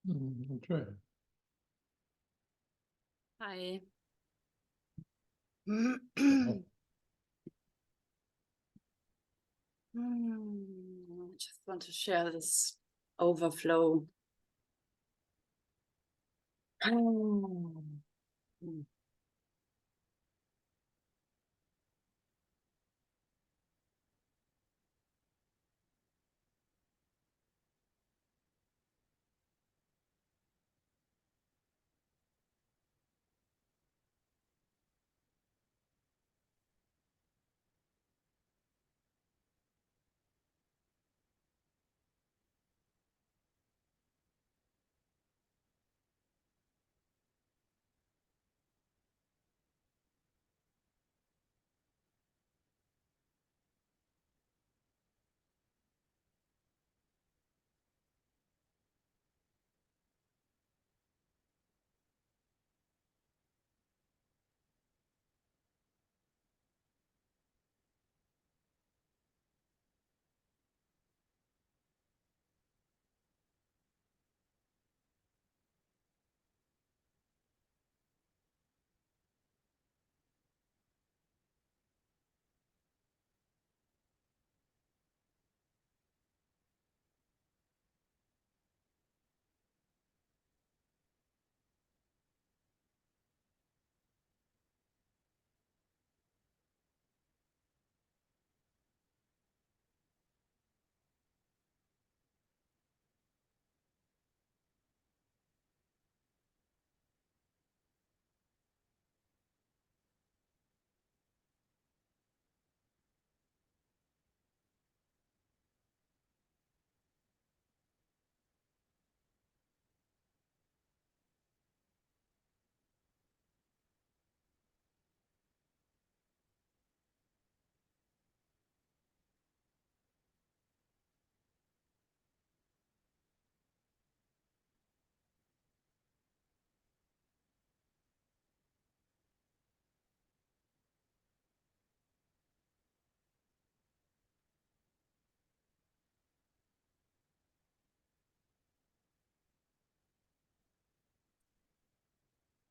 Okay. Hi. I just want to share this overflow.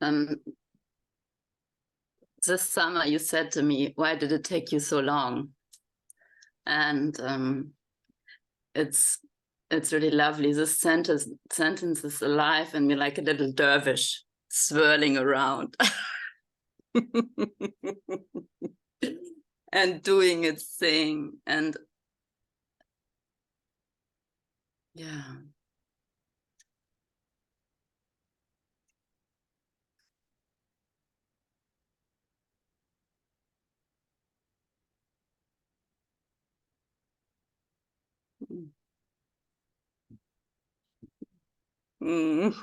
Um, this summer you said to me, why did it take you so long? And it's really lovely. This sentence is alive and me like a little dervish swirling around and doing its thing. And yeah. Mm.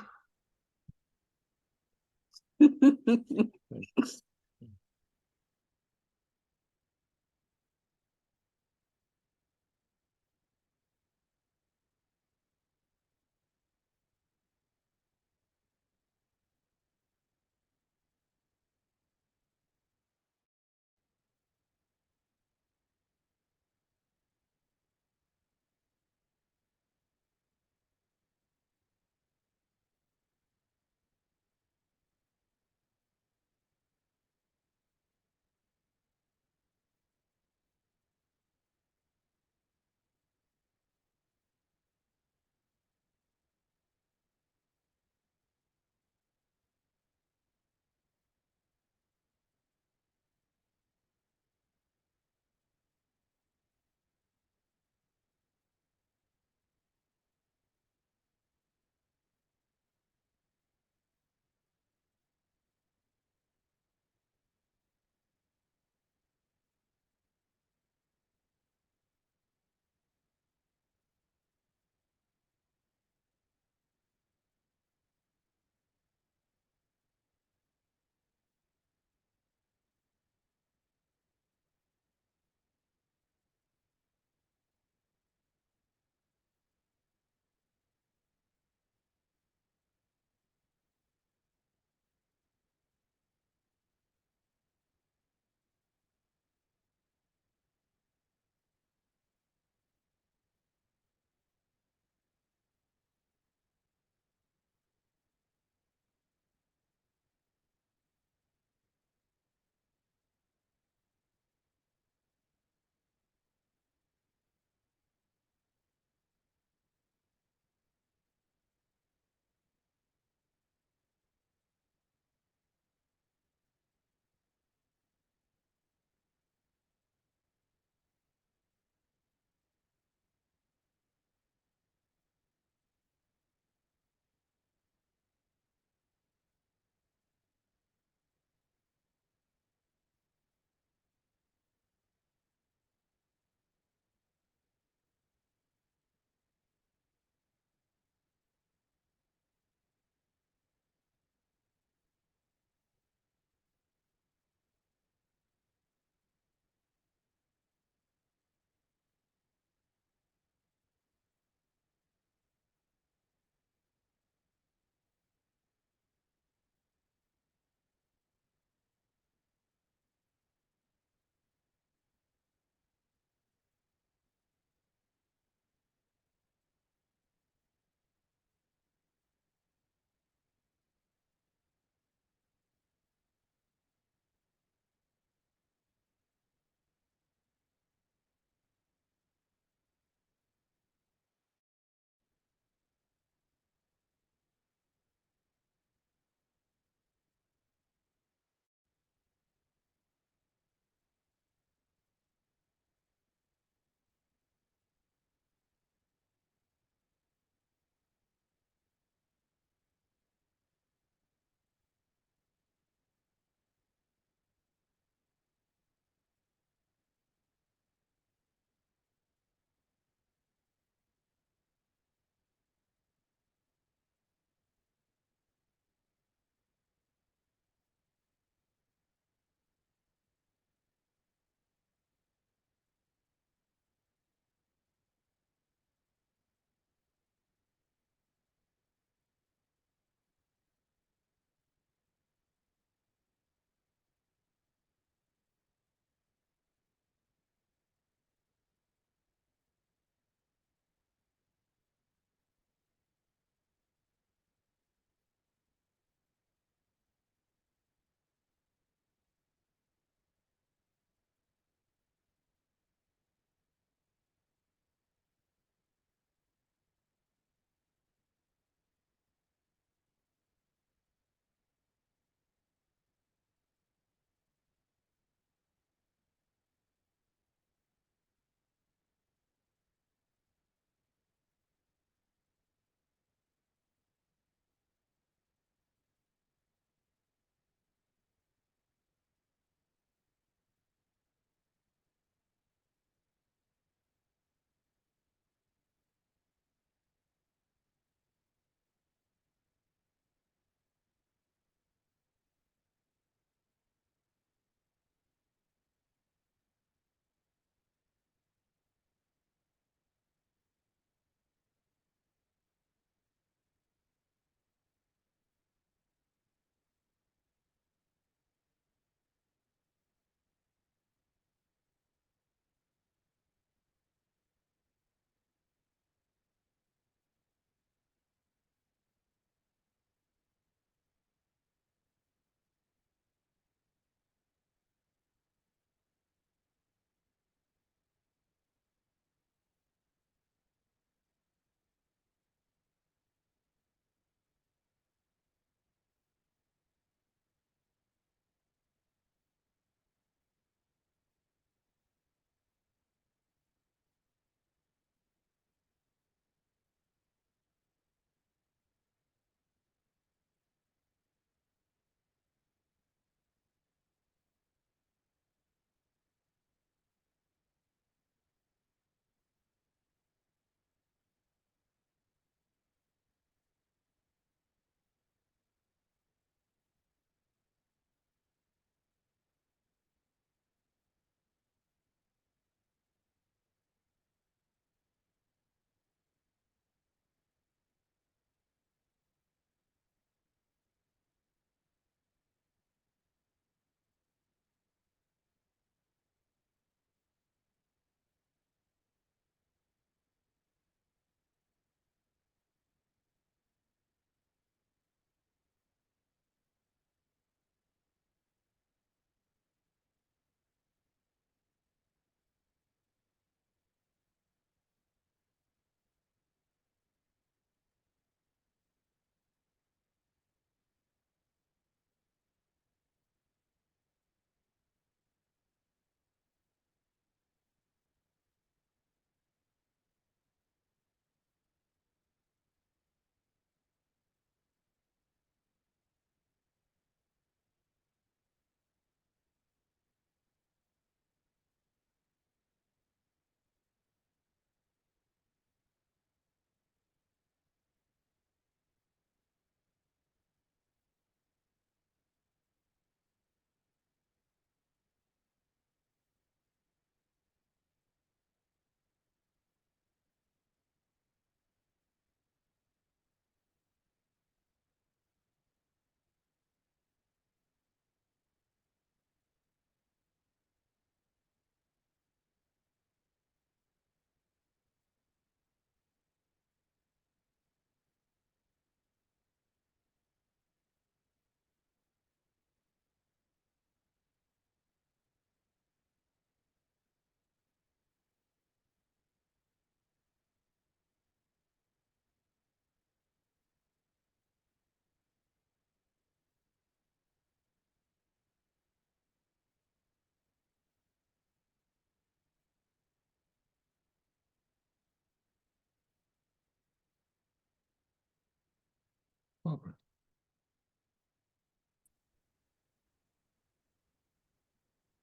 Barbara.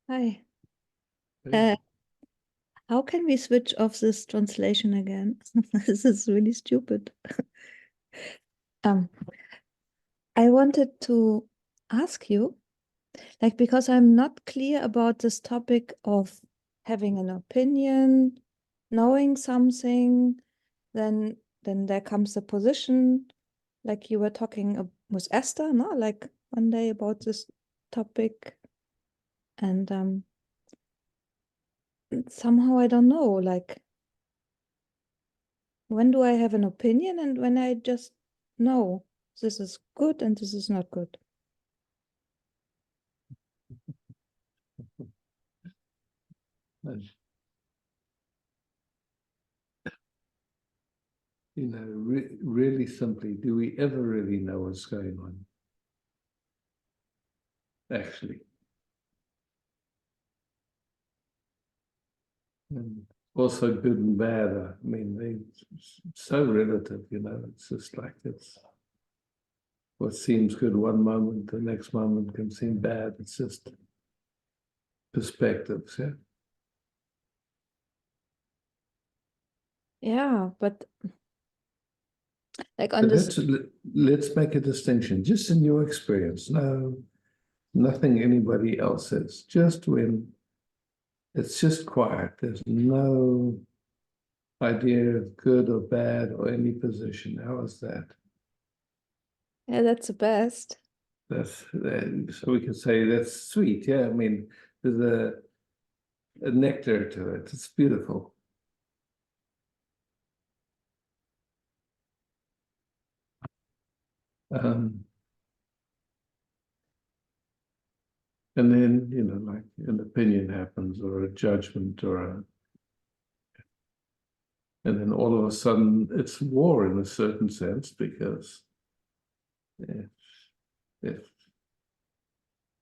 Hi. Hey. How can we switch off this translation again? This is really stupid. I wanted to ask you, like, because I'm not clear about this topic of having an opinion, knowing something, then there comes the position, like you were talking with Esther, no? Like one day about this topic, and somehow I don't know, like, when do I have an opinion and when I just know this is good and this is not good? You know, really simply, do we ever really know what's going on? Actually. And also good and bad. I mean, they're so relative, you know, it's just like it's what seems good one moment, the next moment can seem bad. It's just perspectives, yeah. Yeah, but like on But this, let's make a distinction, just in your experience. No, nothing anybody else says. Just when it's just quiet, there's no idea of good or bad or any position. How is that? yeah, that's the best. That's so we can say that's sweet. Yeah, I mean, there's a nectar to it. It's beautiful. And then, you know, like an opinion happens or a judgment and then all of a sudden it's war in a certain sense, because if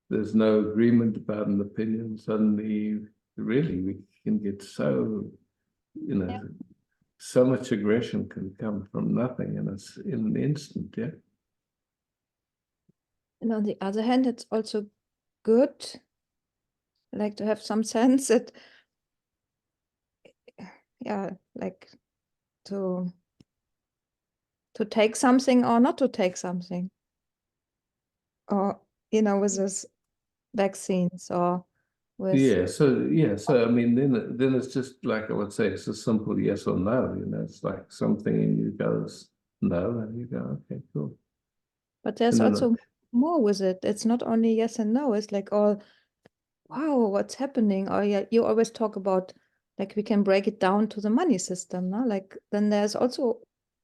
there's no agreement about an opinion, suddenly really we can get so, you know, Yeah. so much aggression can come from nothing, and it's in an instant, yeah. And on the other hand, it's also good, like to have some sense that, yeah, like to take something or not to take something, or you know, with this vaccines or with So I mean, then it's just like I would say, it's a simple yes or no. You know, it's like something in you goes no, and you go, okay, cool. but there's And then also more with it. It's not only yes and no, it's like all, wow, what's happening? Or yeah, you always talk about, like, we can break it down to the money system, no? Like then there's also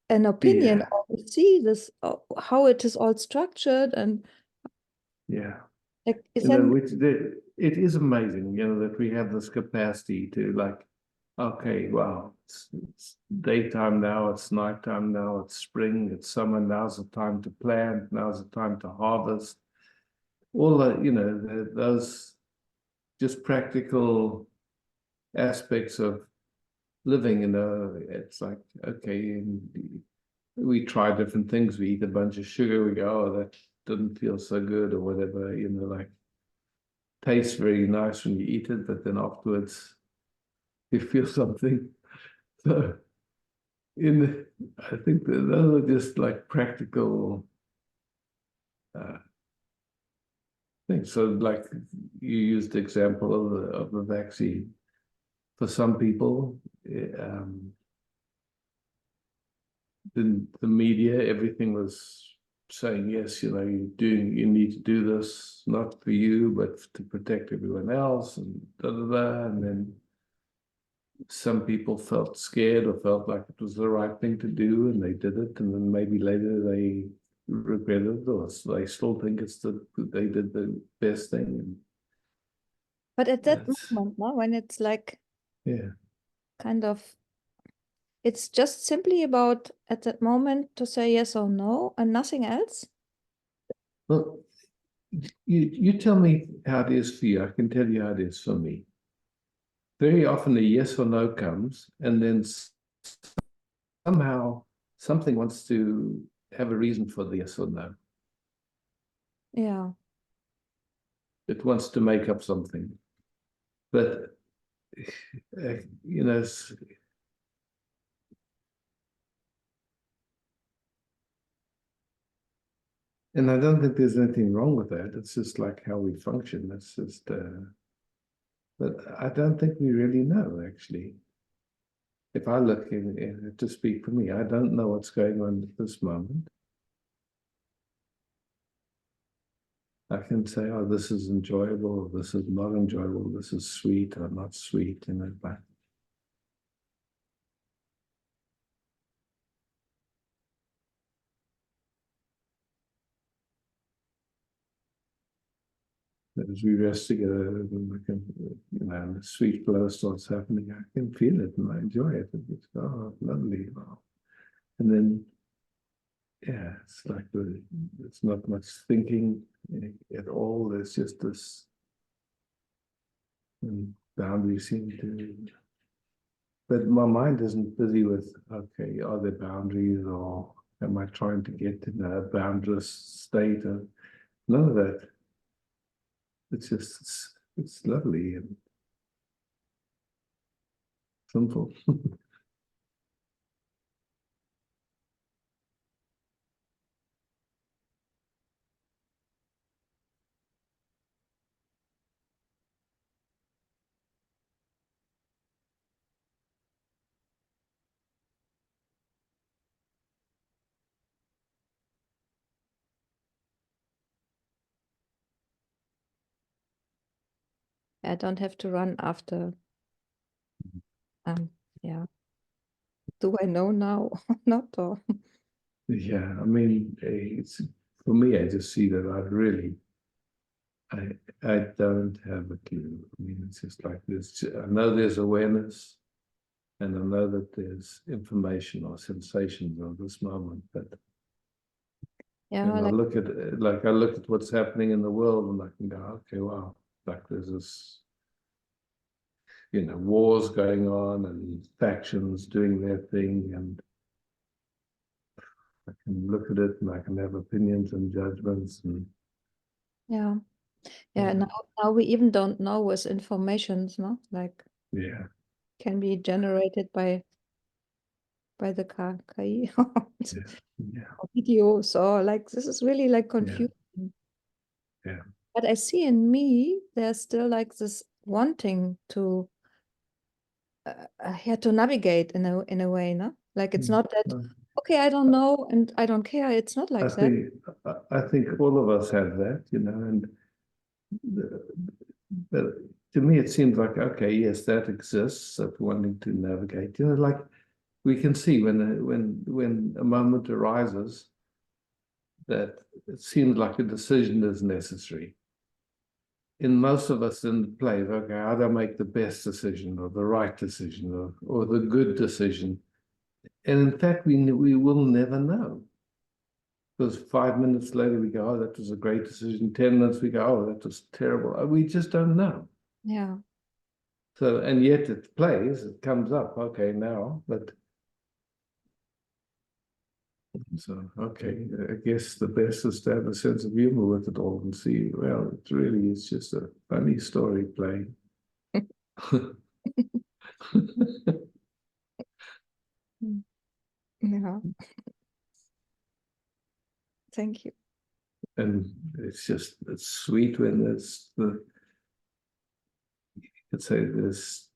an opinion yeah, or we see this, how it is all structured, and yeah. like You know, isn't it is amazing, you know, that we have this capacity to like, okay, wow, it's daytime now, it's nighttime now, it's spring, it's summer, now's the time to plant, now's the time to harvest. All the, you know, those just practical aspects of living, you know, it's like, okay, we try different things, we eat a bunch of sugar, we go, oh, that didn't feel so good or whatever, you know, like tastes very nice when you eat it, but then afterwards you feel something. So I think that those are just like practical things. So like you used the example of the vaccine. For some people, the media, everything was saying, yes, you know, you need to do this, not for you, but to protect everyone else, and da da da. And then some people felt scared or felt like it was the right thing to do, and they did it, and then maybe later they regretted it, or they still think they did the best thing. but at that That's, moment, no, when it's like yeah. kind of, it's just simply about at that moment to say yes or no and nothing else. Well, you tell me how it is for you. I can tell you how it is for me. Very often a yes or no comes, and then somehow something wants to have a reason for the yes or no. Yeah. It wants to make up something. But, you know, and I don't think there's anything wrong with that. It's just like how we function. It's just, but I don't think we really know, actually. If I look to speak for me, I don't know what's going on at this moment. I can say, oh, this is enjoyable, this is not enjoyable, this is sweet or not sweet, you know, but as we rest together, and we can, you know, and the sweet flow starts happening, I can feel it and I enjoy it. It's, oh, lovely. Wow. And then, yeah, it's like it's not much thinking at all. There's just this boundaries seem to, but my mind isn't busy with, okay, are there boundaries or am I trying to get in a boundless state? Of none of that. It's just, it's lovely and simple. I don't have to run after. Yeah. Do I know now or not? Or Yeah, I mean, it's for me, I just see that I don't have a clue. I mean, it's just like this. I know there's awareness, and I know that there's information or sensations of this moment. But yeah, and I like look at I look at what's happening in the world, and I can go, okay, wow, like there's this, you know, wars going on and factions doing their thing, and I can look at it and I can have opinions and judgments and yeah. Yeah, now we even don't know with informations, no? Like yeah, can be generated by the KI yeah, yeah, or videos or like this is really like yeah, confusing. yeah. But I see in me there's still like this wanting to to navigate in a way, no? Like it's not that Well, okay, I don't know and I don't care. It's not I like that. think I think all of us have that, you know, and the, but to me it seems like okay, yes, that exists of wanting to navigate. You know, like we can see when a moment arises that it seems like a decision is necessary. In most of us in the place, okay, how do I make the best decision or the right decision or the good decision? And in fact, we will never know. Because 5 minutes later we go, oh, that was a great decision. 10 minutes we go, oh, that was terrible. We just don't know. Yeah. So, and yet it plays, it comes up, okay, now, but so, okay, I guess the best is to have a sense of humor with it all and see, well, it really is just a funny story playing. Yeah. Thank you. And it's sweet when let's say this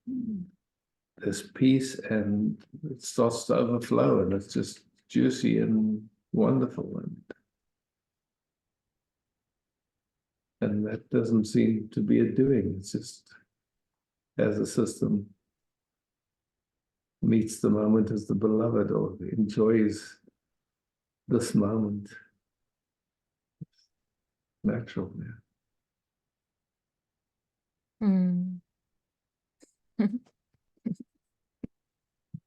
peace and it starts to overflow and it's just juicy and wonderful and that doesn't seem to be a doing. It's just as a system meets the moment as the beloved or enjoys this moment. Natural, yeah. Mm.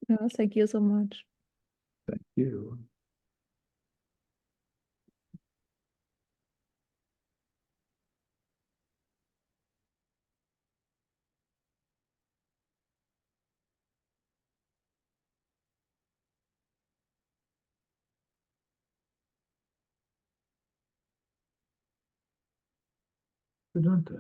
Yeah, thank you so much. Thank you. Vedanta.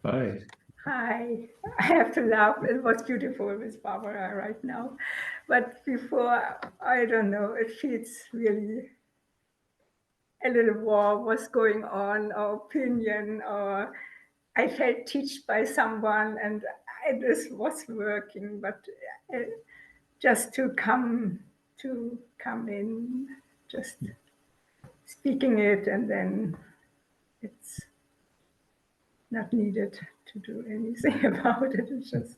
Hi. Hi, I have to laugh. It was beautiful with Barbara right now. But before, I don't know, it feels really a little war was going on, or opinion, or I felt teached by someone and this was working, but uh, just to come in, just speaking it, and then it's not needed to do anything about it. It's just,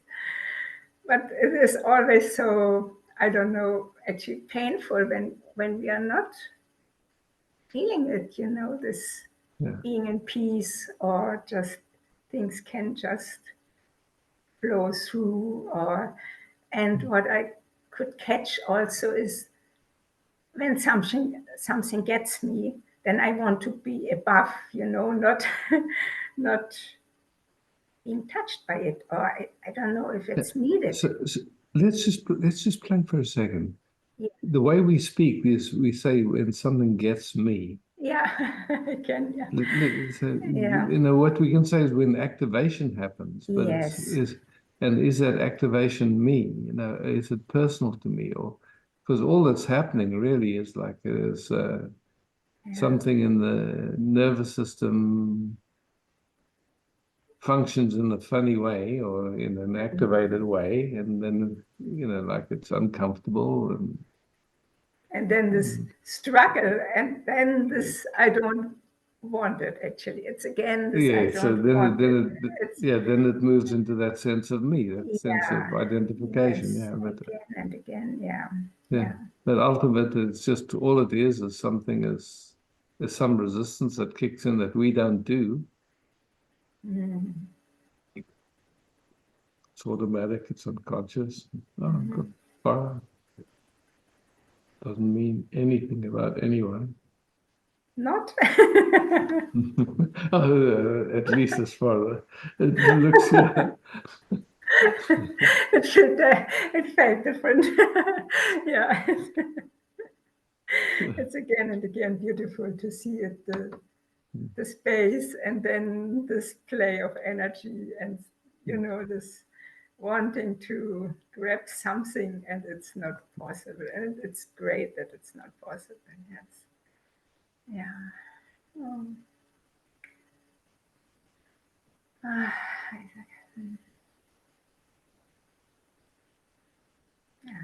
but it is always so, I don't know, actually painful when we are not feeling it, you know, this Yeah. being in peace, or just things can just flow through. Or and what I could catch also is when something gets me, then I want to be above, you know, not not being touched by it, or I don't know if it's needed. So let's just play for a second. Yeah. The way we speak is we say when something gets me. Yeah, I can, yeah. So, Yeah. you know, what we can say is when activation happens, but Yes. is that activation me? You know, is it personal to me, or because all that's happening really is like there's something in the nervous system functions in a funny way or in an activated way, and then you know, like it's uncomfortable And then this struggle, and then this I don't want it. Actually, it's again this I yeah. So don't want it. It's then it moves into that sense of me, that sense yeah, of identification. yes, Yeah, but again and again. Yeah, yeah, yeah. but ultimately, it's just all it is something is some resistance that kicks in that we don't do. Mm. It's automatic. It's unconscious. Oh, good. Far doesn't mean anything about anyone. Not. At least as far as it looks. Yeah. It should. It felt different. Yeah. It's again and again beautiful to see it, the space, and then this play of energy, and you know, this wanting to grab something, and it's not possible, and it's great that it's not possible. Yes. Yeah. Oh. Ah, yeah.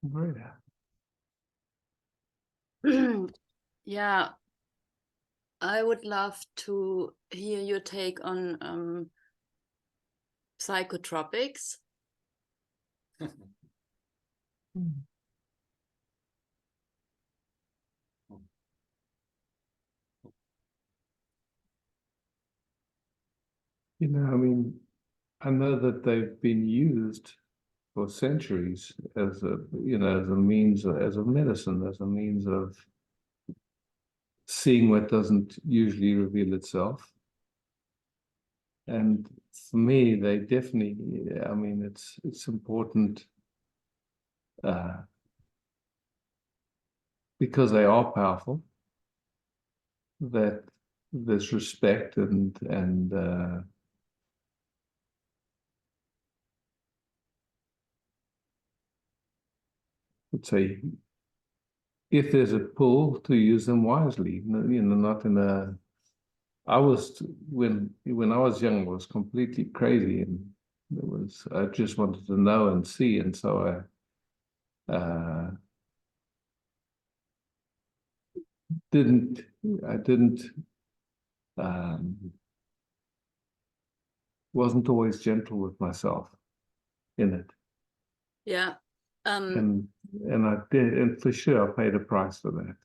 Right. Yeah, I would love to hear your take on psychotropics. You know, I mean, I know that they've been used for centuries as a, you know, as a means, as a medicine, as a means of seeing what doesn't usually reveal itself. And for me, they definitely, I mean, it's important because they are powerful, that there's respect and let's say, if there's a pull, to use them wisely, you know, not in a. I was when I was young, I was completely crazy, and I just wanted to know and see, and so I didn't wasn't always gentle with myself in it, Yeah. and I did, and for sure I paid a price for that.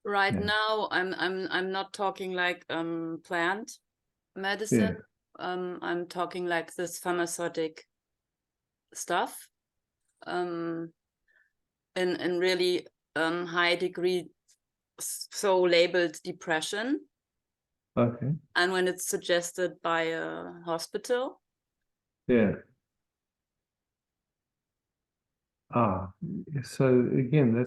Right Yeah. now, I'm not talking like plant medicine. I'm talking like this pharmaceutic stuff. In really high degree, so labeled depression. Okay. And when it's suggested by a hospital. Yeah. So again,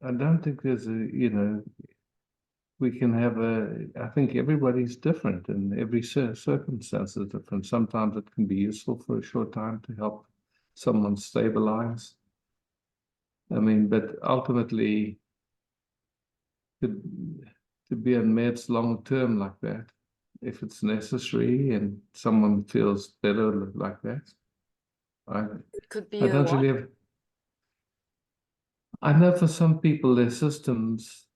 I don't think there's a, you know, we can have I think everybody's different and every circumstance is different. Sometimes it can be useful for a short time to help someone stabilize. I mean, but ultimately, to be on meds long term like that, if it's necessary and someone feels better like that, It could be I don't really have. I know for some people, their systems,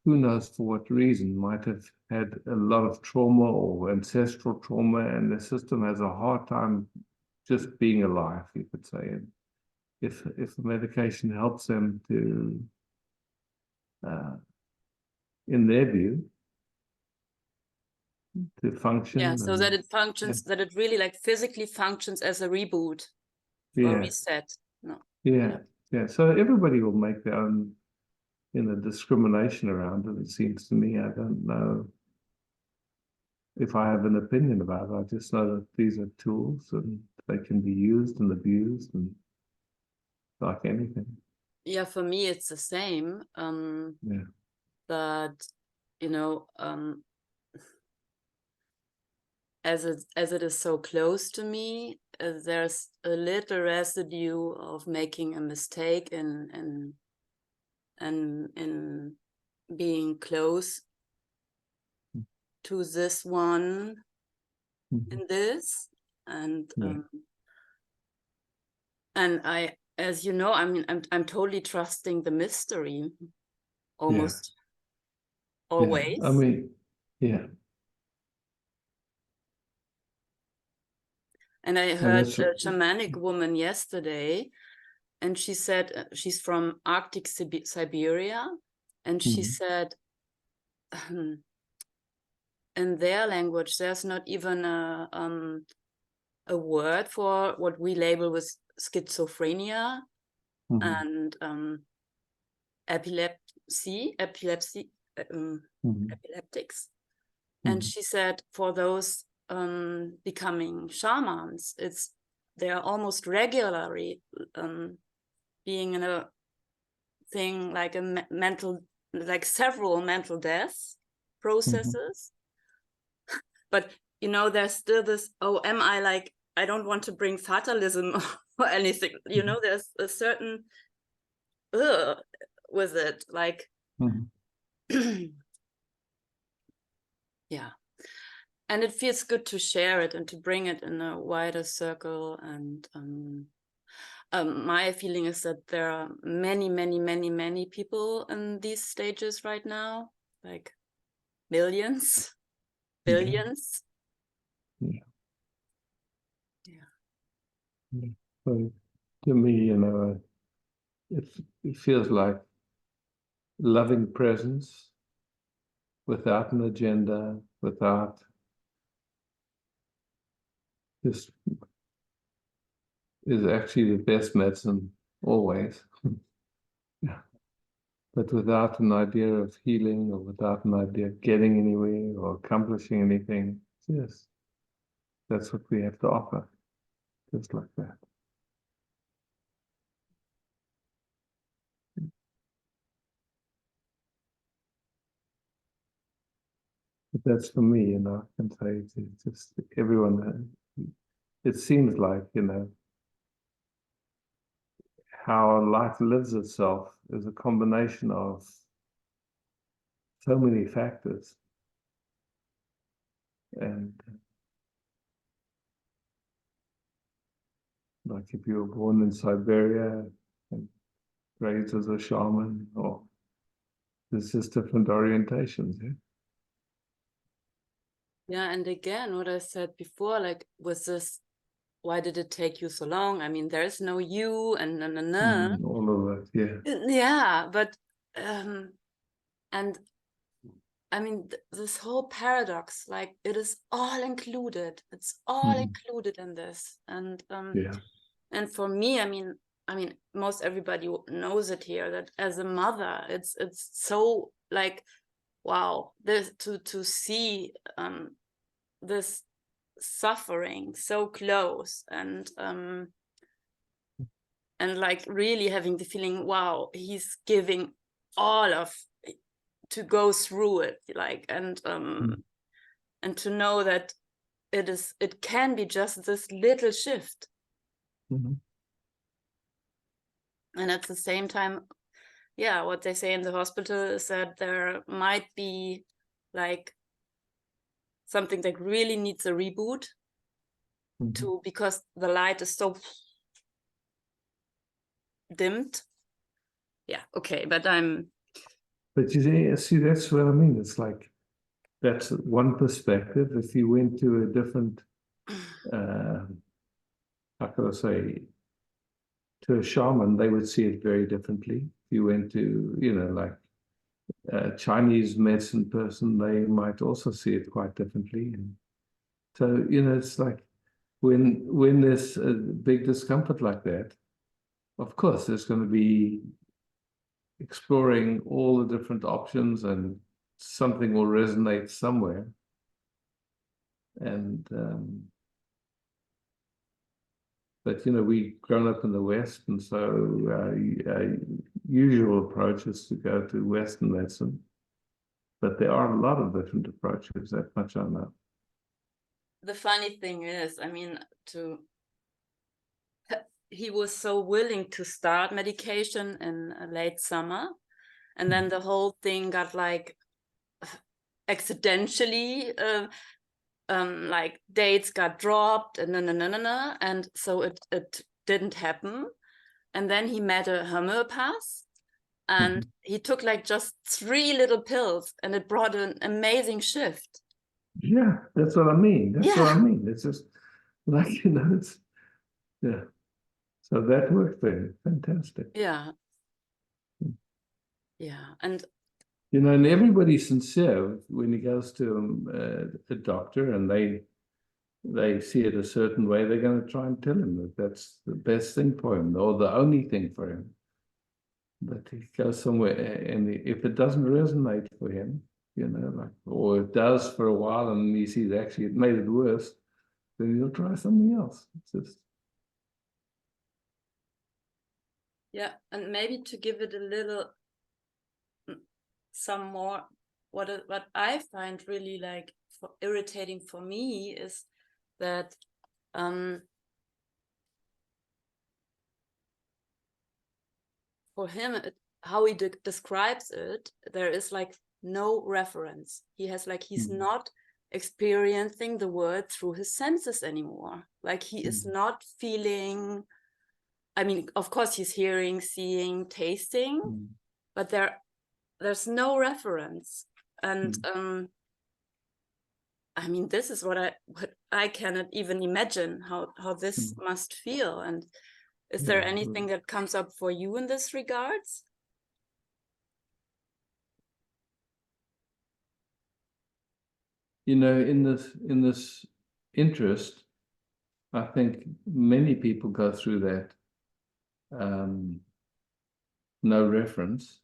who knows for what reason, might have had a lot of trauma or ancestral trauma, and the system has a hard time just being alive, you could say. And if the medication helps them to, in their view, to function. Yeah, so that it Yeah. functions, that it really like physically functions as a reboot or Yeah. reset. No. Yeah. Yeah. So everybody will make their own, you know, discrimination around it. It seems to me. I don't know if I have an opinion about it. I just know that these are tools and they can be used and abused and like anything. Yeah, for me it's the same. Yeah. But you know, as it is so close to me, there's a little residue of making a mistake and in being close to this one in this, and I, as you know, I mean, I'm totally trusting the mystery almost always. Yeah. I mean, yeah. And I heard a shamanic woman yesterday, and she said she's from Arctic Siberia, and she said in their language there's not even a word for what we label with schizophrenia and epileptics. And she said for those becoming shamans, they are almost regularly being in a thing like a mental, like several mental death processes. But you know, there's still this, oh, am I like, I don't want to bring fatalism or anything, you know, there's a certain with it, like yeah. And it feels good to share it and to bring it in a wider circle. And my feeling is that there are many people in these stages right now, like millions, billions. Yeah. Yeah. So to me, you know, it feels like loving presence without an agenda, without just is actually the best medicine always. Yeah. But without an idea of healing or without an idea of getting anywhere or accomplishing anything, yes, that's what we have to offer, just like that. But that's for me, you know, I can say it's just everyone, it seems like, you know, how life lives itself is a combination of so many factors. And like if you were born in Siberia and raised as a shaman, or there's just different orientations. Yeah? Yeah, and again, what I said before, like, was this, why did it take you so long? I mean, there is no you and All of that, yeah. Yeah, but and I mean, this whole paradox, like, it is all included. It's all included in this. And Yeah. and for me, I mean, most everybody knows it here, that as a mother, it's so like, wow, this to see this suffering so close, and like really having the feeling, wow, he's giving all of to go through it, like, and to know that it can be just this little shift. And at the same time, yeah, what they say in the hospital is that there might be like something that really needs a reboot to, because the light is so dimmed. Yeah, okay, but But you see, that's what I mean. It's like, that's one perspective. If you went to a different, how could I say, to a shaman, they would see it very differently. If you went to, you know, like a Chinese medicine person, they might also see it quite differently. And so, you know, it's like when there's a big discomfort like that, of course, there's going to be exploring all the different options, and something will resonate somewhere. And but you know, we grown up in the West, and so our usual approach is to go to Western medicine. But there are a lot of different approaches. That much I know. the funny thing is, I mean, he was so willing to start medication in late summer, and then the whole thing got like accidentally like dates got dropped and and so it didn't happen. And then he met a homeopath, and he took like just 3 little pills, and it brought an amazing shift. Yeah, that's what I mean. That's what I mean. It's just like, you know, it's, yeah. So that worked very fantastic. Yeah. Yeah. And you know, and everybody's sincere when he goes to a doctor, and they see it a certain way. They're going to try and tell him that that's the best thing for him, or the only thing for him. But he goes somewhere, and if it doesn't resonate for him, you know, like, or it does for a while, and he sees actually it made it worse, then he'll try something else. It's just, yeah, and maybe to give it a little some more, what I find really like irritating for me is that for him, how he describes it, there is like no reference. He has like, he's not experiencing the world through his senses anymore. Like he is not feeling, I mean, of course he's hearing, seeing, tasting, but there's no reference. And I mean, this is what I cannot even imagine how this must feel. And is there anything that comes up for you in this regards? You know, in this interest, I think many people go through that no reference,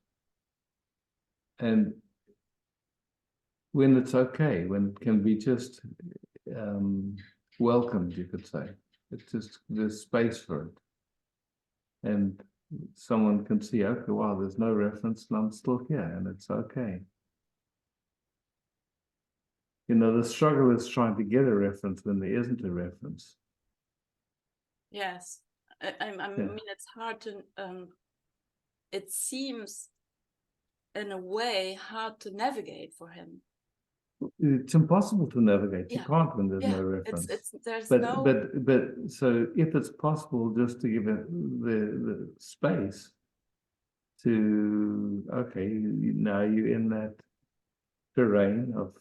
and when it's okay, when it can be just welcomed, you could say. It's just, there's space for it. And someone can see, okay, wow, there's no reference and I'm still here and it's okay. You know, the struggle is trying to get a reference when there isn't a reference. Yes. I mean, it's hard to, it seems in a way hard to navigate for him. It's impossible to navigate. You can't when there's no reference. But so if it's possible just to give it the space to, okay, now you're in that terrain of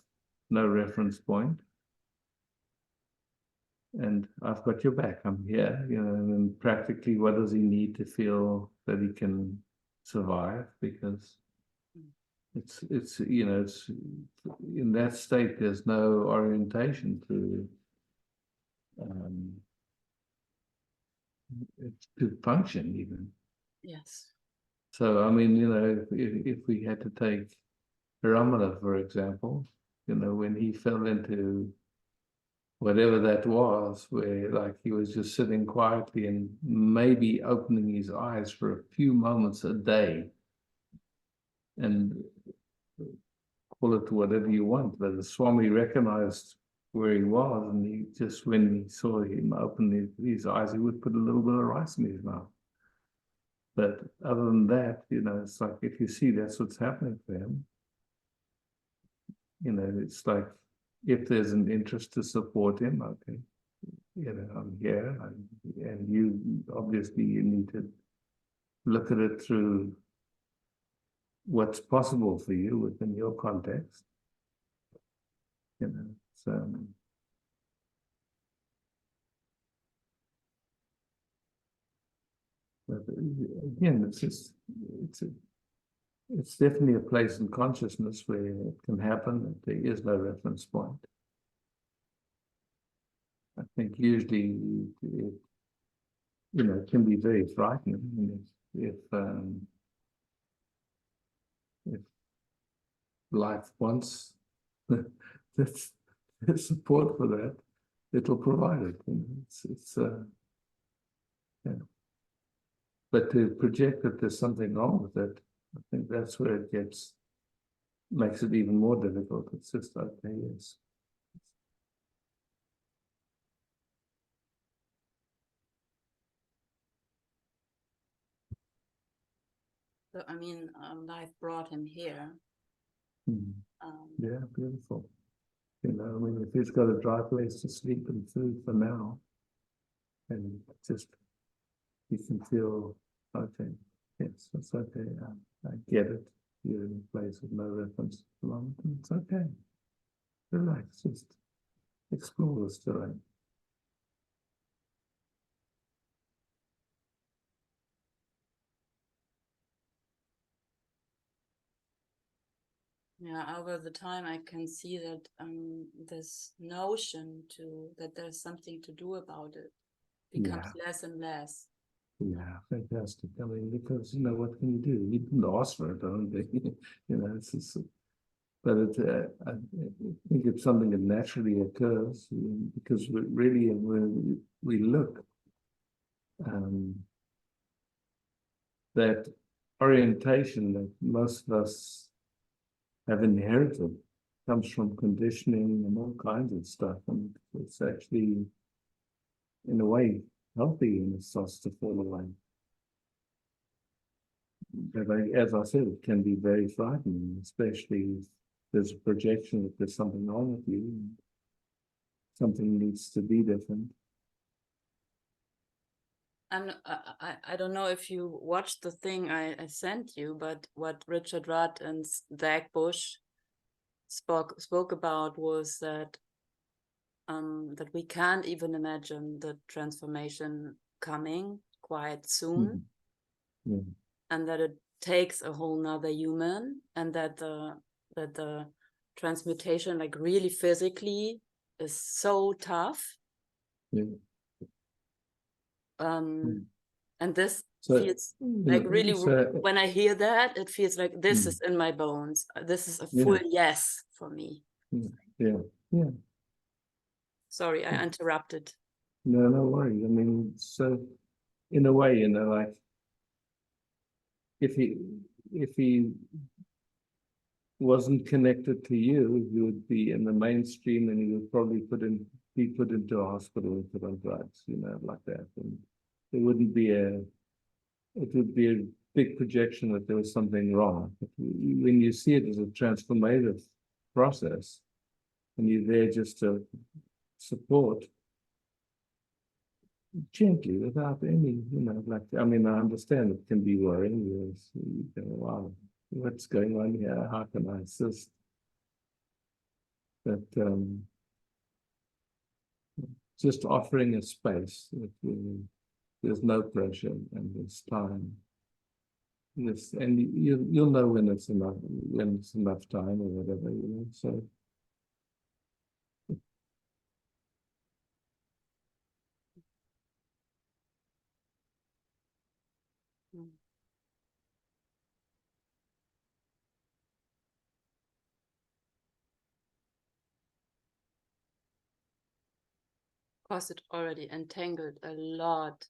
no reference point. And I've got your back, I'm here, you know, and then practically what does he need to feel that he can survive? Because it's you know, it's in that state there's no orientation to function even. Yes. So I mean, you know, if we had to take Ramana, for example, you know, when he fell into whatever that was, where like he was just sitting quietly and maybe opening his eyes for a few moments a day, and call it whatever you want, but the Swami recognized where he was, and he just, when he saw him open his eyes, he would put a little bit of rice in his mouth. But other than that, you know, it's like if you see that's what's happening for him, you know, it's like if there's an interest to support him, okay, you know, I'm here, and you obviously you need to look at it through what's possible for you within your context, you know. So but again, it's just it's definitely a place in consciousness where it can happen that there is no reference point. I think usually it, you know, it can be very frightening if life wants this support for that, it'll provide it. You know, yeah. But to project that there's something wrong with it, I think that's where it makes it even more difficult. It's just okay, yes. So, I mean, life brought him here. Yeah, beautiful. You know, I mean, if he's got a dry place to sleep and food for now, and just you can feel, okay, yes, that's okay. I get it. You're in a place with no reference at the moment, and it's okay. Relax, just explore this terrain. Yeah, over the time I can see that this notion that there's something to do about it becomes less and less. Yeah, fantastic. I mean, because you know, what can you do? You didn't ask for it, don't you? You know, it's just, but I think it's something that naturally occurs because when we look, that orientation that most of us have inherited comes from conditioning and all kinds of stuff, and it's actually, in a way, healthy and it starts to fall away. But as I said, it can be very frightening, especially there's a projection that there's something wrong with you. Something needs to be different. I don't know if you watched the thing I sent you, but what Richard Rudd and Zach Bush spoke about was that that we can't even imagine the transformation coming quite soon, Yeah. and that it takes a whole nother human, and that the transmutation, like really physically, is so tough. Yeah. And this So, feels like really, when I hear that, it feels like this is in my bones. This is a full yes for me. Yeah. Sorry, I interrupted. No worries. I mean, so in a way, you know, like if he wasn't connected to you, he would be in the mainstream, and he would probably be put into a hospital and put on drugs, you know, like that. And it would be a big projection that there was something wrong. But when you see it as a transformative process, and you're there just to support gently without any, you know, like, I mean, I understand it can be worrying. You go, wow, what's going on here? How can I assist? But just offering a space that there's no pressure and there's time. Yes, and you'll know when it's enough time or whatever, you know. So Because it already entangled a lot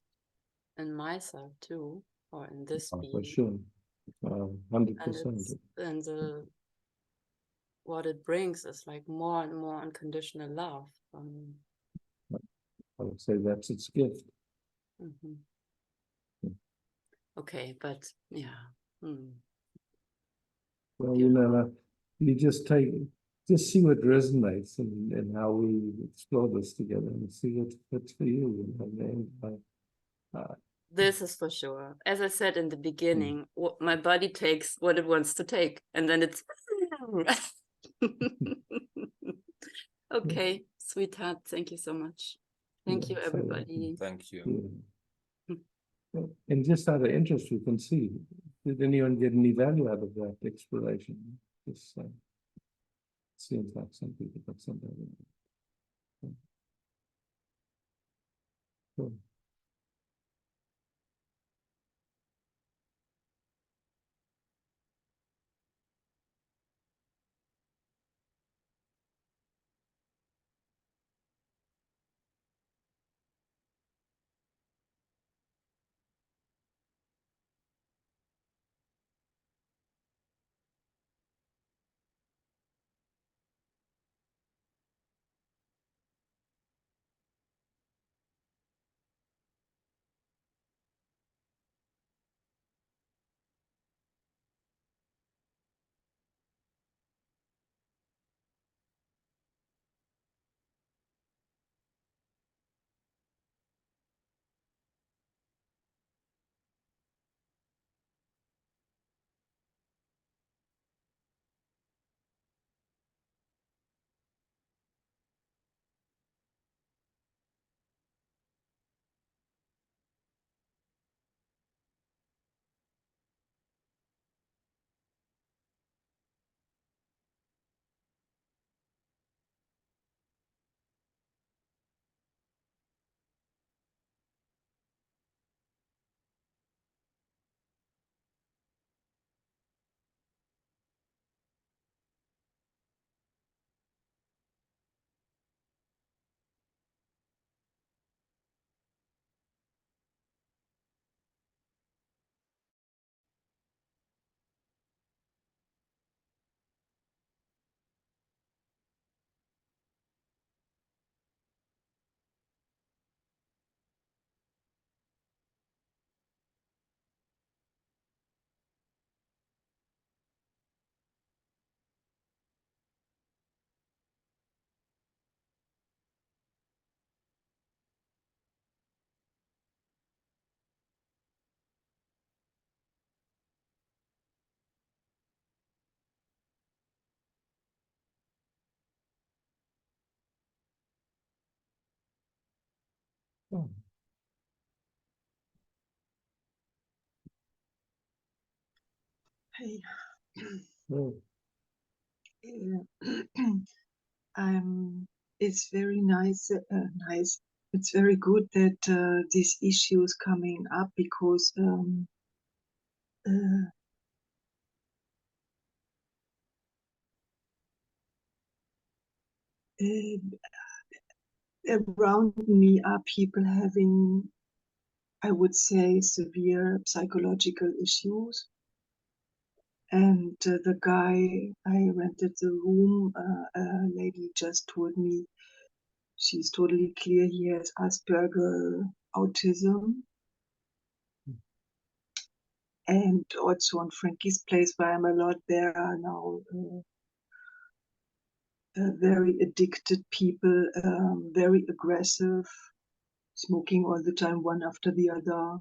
in myself too, or in this for being. sure, 100%. And what it brings is like more and more unconditional love. I would say that's its gift. Okay, but yeah. Well, you know, you just see what resonates and how we explore this together and see what fits for you. This is for sure. As I said in the beginning, my body takes what it wants to take, and then it's okay, sweetheart. Thank you so much. Thank you, everybody. Thank you. And just out of interest, we can see, did anyone get any value out of that exploration? Just seems like some people got some value. Cool. Hey, Mm. it's very nice. Nice. It's very good that this issue is coming up because uh, around me are people having, I would say, severe psychological issues. And the guy I rented the room, a lady just told me she's totally clear he has Asperger autism. And also on Frankie's place, where I'm a lot, there are now very addicted people, very aggressive, smoking all the time, one after the other.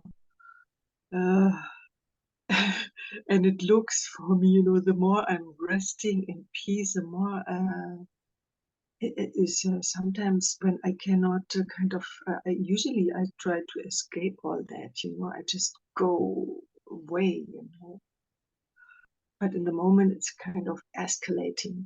And it looks for me, the more I'm resting in peace, the more it is sometimes when I cannot usually I try to escape all that, I just go away, but in the moment it's kind of escalating.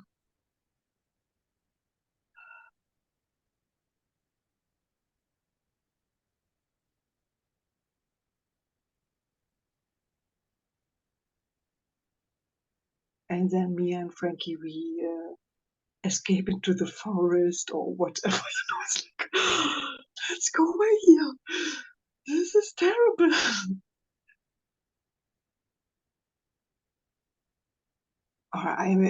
And then me and Frankie, we escape into the forest or whatever. And I was like, let's go away here. This is terrible. Or I'm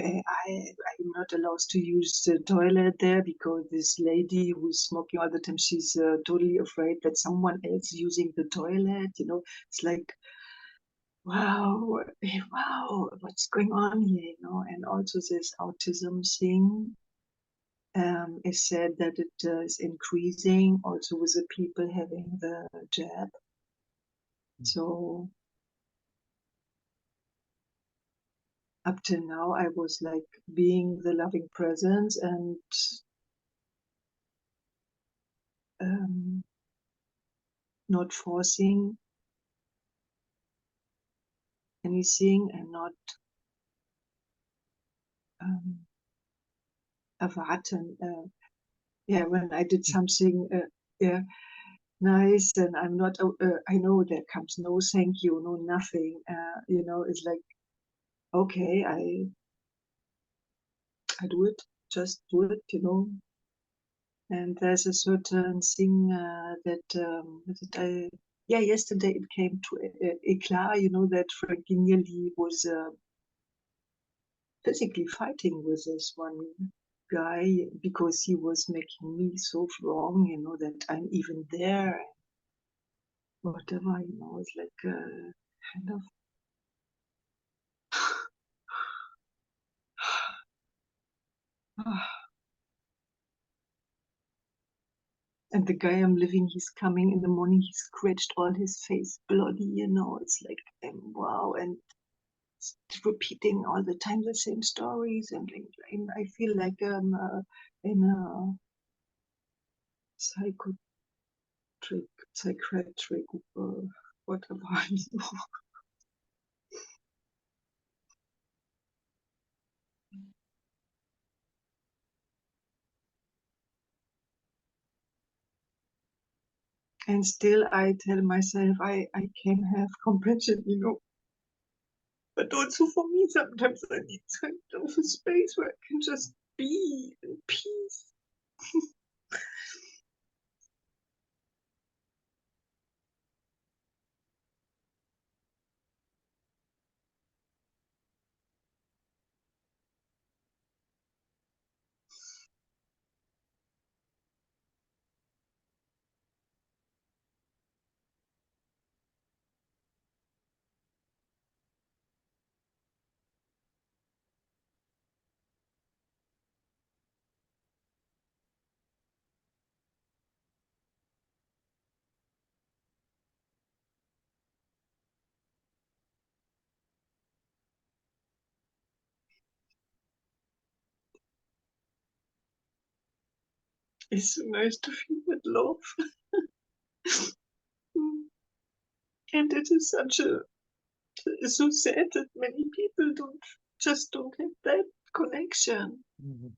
not allowed to use the toilet there because this lady who's smoking all the time, she's totally afraid that someone else is using the toilet. It's like, wow, wow, what's going on here? And also this autism thing. Is said that it is increasing also with the people having the jab. So up till now, I was like being the loving presence and not forcing anything and not erwarten. Yeah, when I did something, yeah, nice, and I'm not. I know there comes no thank you, no nothing. It's like, okay, I do it, just do it, And there's a certain thing yesterday it came to eclat, that Frankie nearly was physically fighting with this one guy because he was making me so wrong, that I'm even there, and whatever, it's like kind of. And the guy I'm living, he's coming in the morning, he scratched all his face bloody, it's like, wow, and repeating all the time the same stories, and I feel like I'm in a psychiatric, whatever. And still I tell myself I can have compassion, but also for me sometimes I need kind of a space where I can just be in peace. It's so nice to feel that love. And it is it's so sad that many people don't have that connection. Mhm.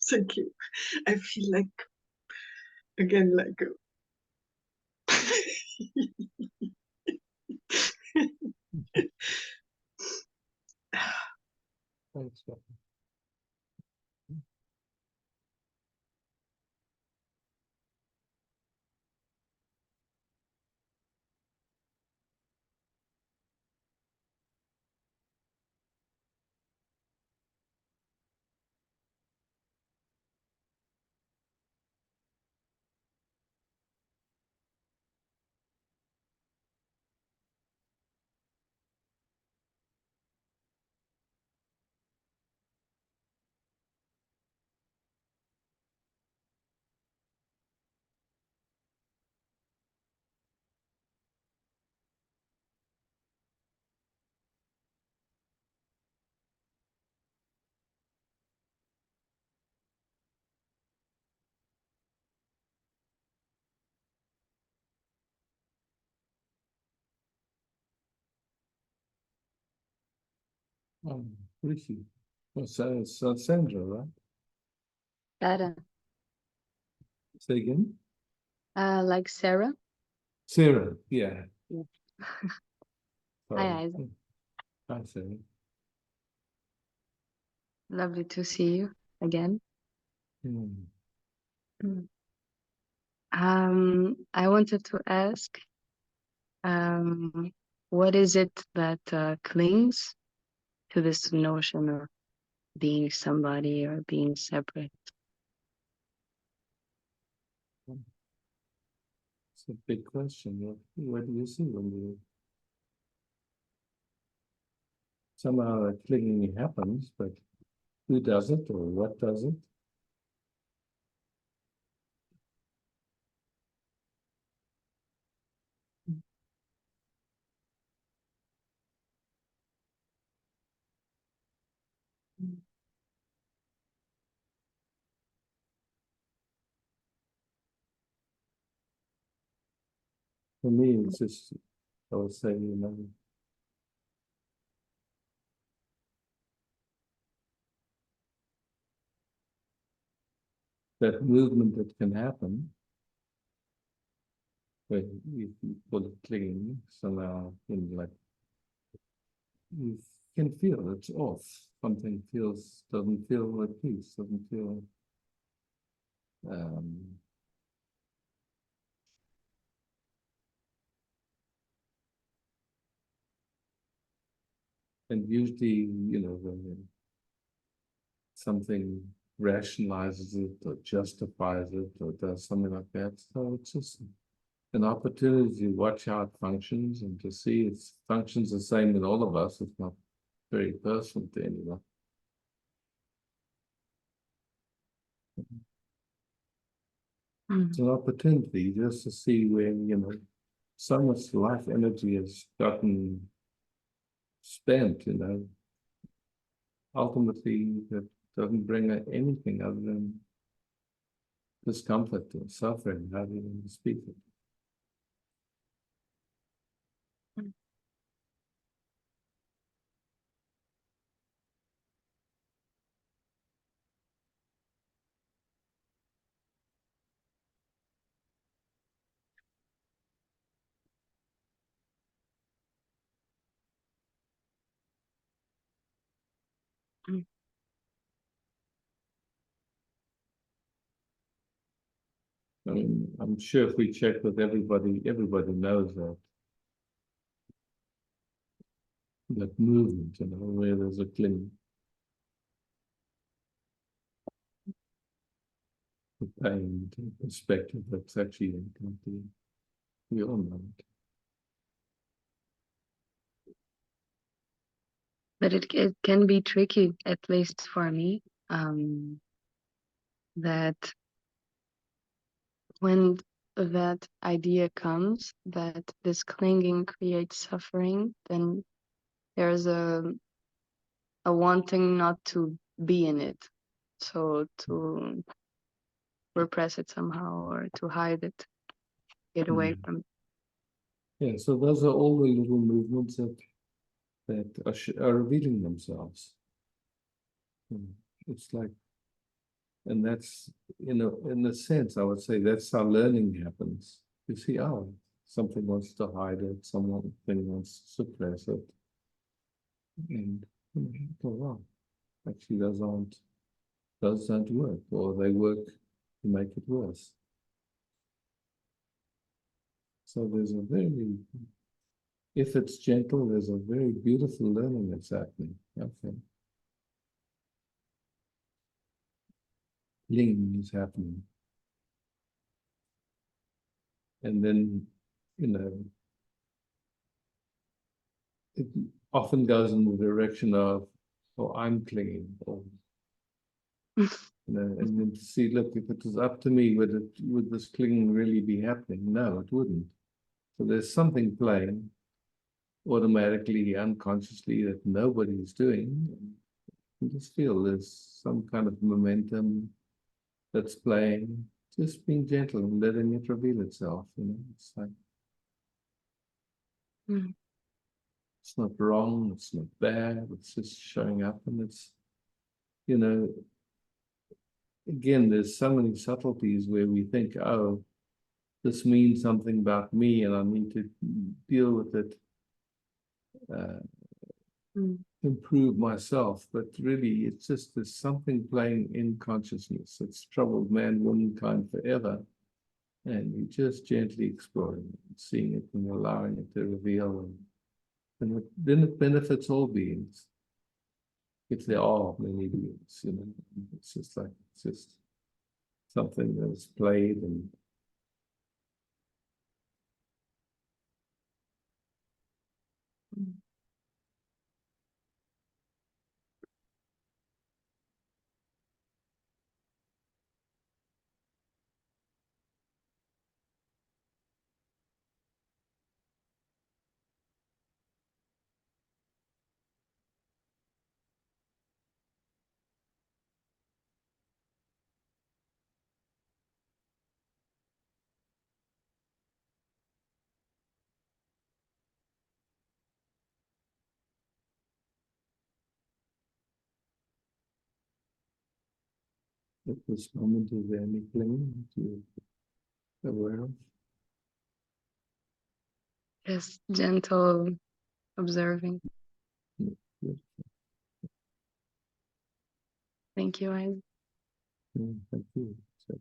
Thank you. I feel like again like Thanks, Scott. Rishi. Oh, so Sandra, right? Sarah, Say again? like Sarah. Sarah, yeah. Yeah. Sorry. Hi, Isaac. Hi, Sarah. Lovely to see you again. Hmm. I wanted to ask, what is it that clings to this notion of being somebody or being separate? It's a big question. What do you see when you somehow a clinging happens, but who does it or what does it? For me, it's just, I would say, that movement that can happen, when you call it clinging, somehow, like, you can feel it's off. Something doesn't feel at peace, doesn't feel, um, and usually, when something rationalizes it or justifies it or does something like that. So it's just an opportunity to watch how it functions and to see it functions the same in all of us. It's not very personal to anyone. It's an opportunity just to see where, so much life energy has gotten spent, ultimately that doesn't bring anything other than discomfort or suffering, how do you even speak it? Mm. I mean, I'm sure if we check with everybody, everybody knows that movement, where there's a cling, the pain, the perspective that's actually in company. We all know it. But it can be tricky, at least for me, that when that idea comes that this clinging creates suffering, then there's a wanting not to be in it. So to repress it somehow or to hide it, get away from it. Yeah, so those are all the little movements that are revealing themselves. It's like, and that's, in a sense, I would say that's how learning happens. You see, oh, something wants to hide it, something wants to suppress it. And, oh, wow, actually those don't work, or they work to make it worse. So there's a very, if it's gentle, there's a very beautiful learning that's happening. Okay. Ling is happening. And then, it often goes in the direction of, oh, I'm clinging, or, and then to see, look, if it was up to me, would this clinging really be happening? No, it wouldn't. So there's something playing automatically, unconsciously, that nobody's doing. You just feel there's some kind of momentum that's playing, just being gentle and letting it reveal itself. It's like, it's not wrong, it's not bad, it's just showing up, and it's, again, there's so many subtleties where we think, oh, this means something about me and I need to deal with it, improve myself. But really, it's just there's something playing in consciousness. It's troubled man, womankind forever. And you just gently exploring it, seeing it and allowing it to reveal. And then it benefits all beings. If there are many beings, it's just like, it's just something that's played and at this moment is there any clinging that you're aware of? Just gentle observing. Good. Thank you, Isaac. Thank you. So,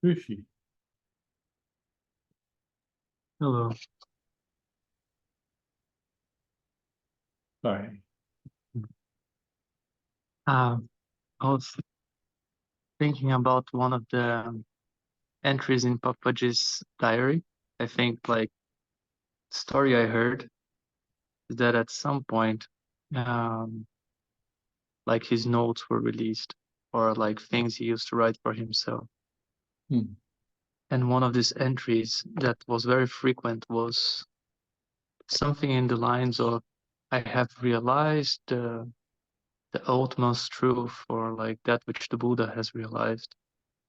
Rishi. Hello. Sorry. I was thinking about one of the entries in Papaji's diary. I think like story I heard is that at some point, like his notes were released or like things he used to write for himself. Hmm. And one of these entries that was very frequent was something in the lines of, I have realized the utmost truth, or like that which the Buddha has realized.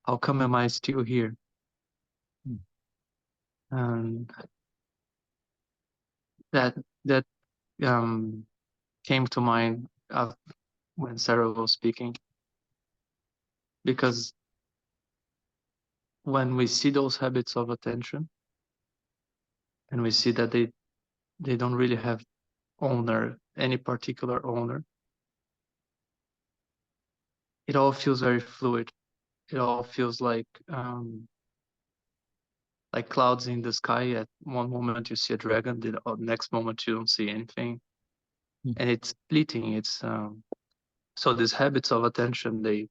How come am I still here? Hmm. And that came to mind when Sarah was speaking, because when we see those habits of attention and we see that they don't really have any particular owner, it all feels very fluid. It all feels like clouds in the sky. At one moment you see a dragon, the next moment you don't see anything. Hmm. And it's fleeting. It's so these habits of attention,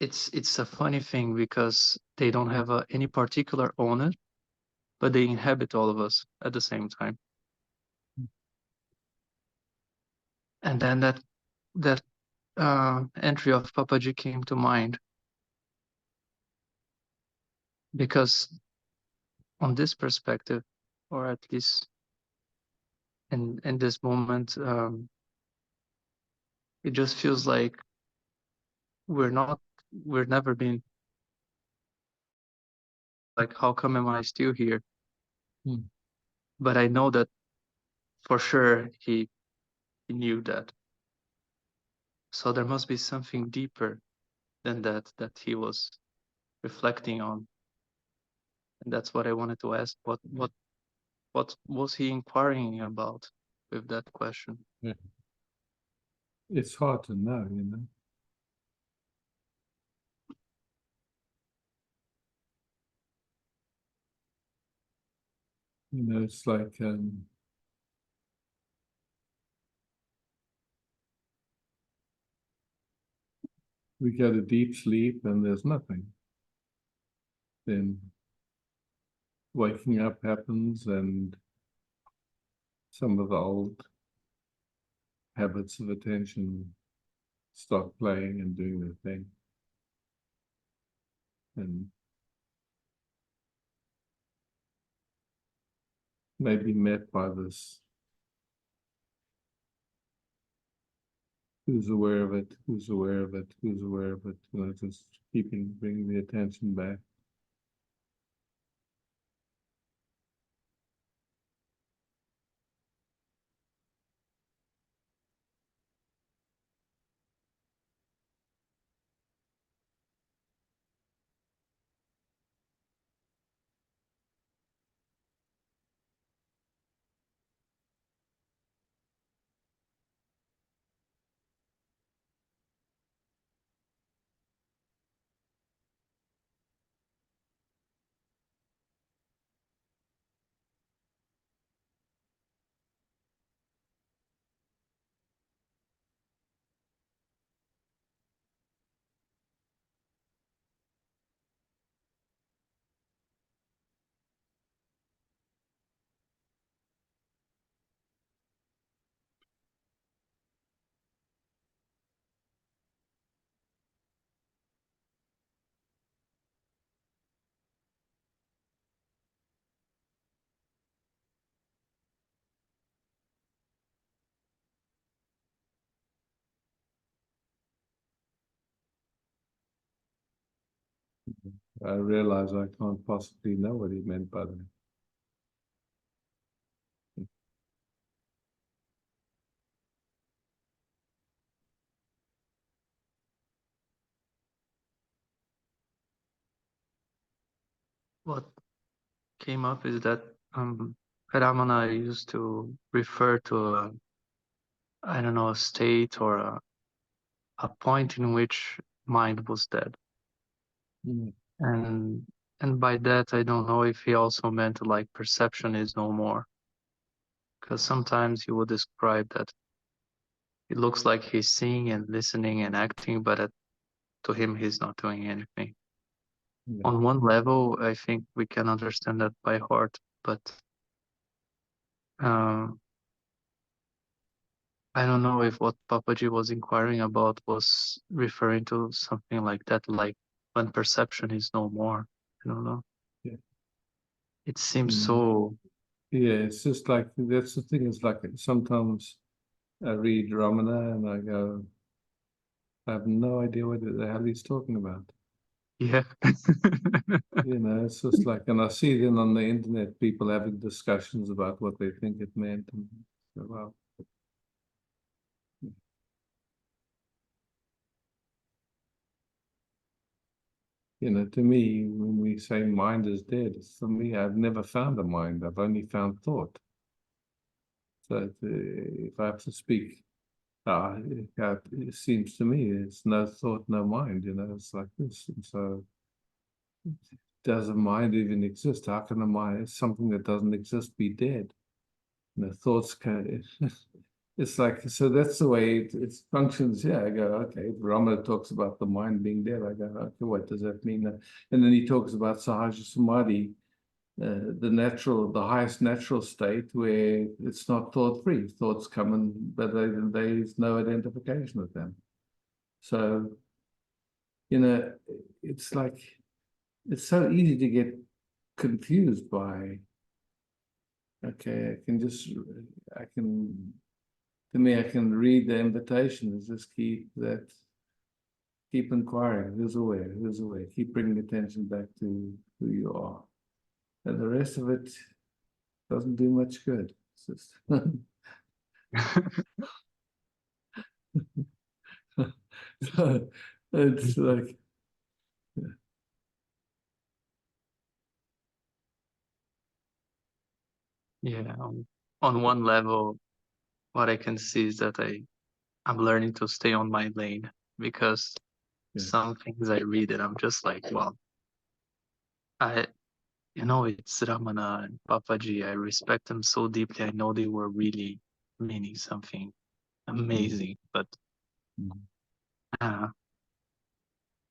it's a funny thing because they don't have any particular owner, but they inhabit all of us at the same time. And then that entry of Papaji came to mind because on this perspective, or at least in this moment, it just feels like we're never been like, how come am I still here? Hmm. But I know that for sure he knew that. So there must be something deeper than that he was reflecting on. And that's what I wanted to ask. What was he inquiring about with that question? Yeah. It's hard to know, you know. You know, it's like we go to deep sleep and there's nothing. Then waking up happens and some of the old habits of attention start playing and doing their thing. And maybe met by this, who's aware of it, who's aware of it, who's aware of it, you know, just bringing the attention back. I realize I can't possibly know what he meant by that. What came up is that Ramana used to refer to I don't know, a state or a point in which mind was dead. Mm. And by that, I don't know if he also meant like perception is no more. Because sometimes he would describe that it looks like he's seeing and listening and acting, but to him, he's not doing anything. Yeah. On one level, I think we can understand that by heart, but um, I don't know if what Papaji was inquiring about was referring to something like that, like when perception is no more. I don't know. Yeah. It seems Mm. so. Yeah, it's just like that's the thing. Is like sometimes I read Ramana and I go, I have no idea what the hell he's talking about. Yeah. You know, it's just like, and I see then on the internet people having discussions about what they think it meant. And so, well, you know, to me, when we say mind is dead, for me, I've never found a mind. I've only found thought. So if I have to speak, it seems to me it's no thought, no mind. You know, it's like this. And so, does a mind even exist? How can a mind, something that doesn't exist, be dead? You know, thoughts can. It's like, so that's the way it functions. Yeah, I go, okay. Rama talks about the mind being dead. I go, okay, what does that mean? And then he talks about Sahaja Samadhi, the highest natural state where it's not thought free. Thoughts come and, but there's no identification with them. So, you know, it's like, it's so easy to get confused by, okay, to me, I can read the invitation. It's just keep inquiring. Who's aware? Who's aware? Keep bringing attention back to who you are. And the rest of it doesn't do much good. It's just so it's like, Yeah. On one level, what I can see is that I'm learning to stay on my lane because yeah, some things I read and I'm just like, well, I it's Ramana and Papaji. I respect them so deeply. I know they were really meaning something amazing, but mm, uh,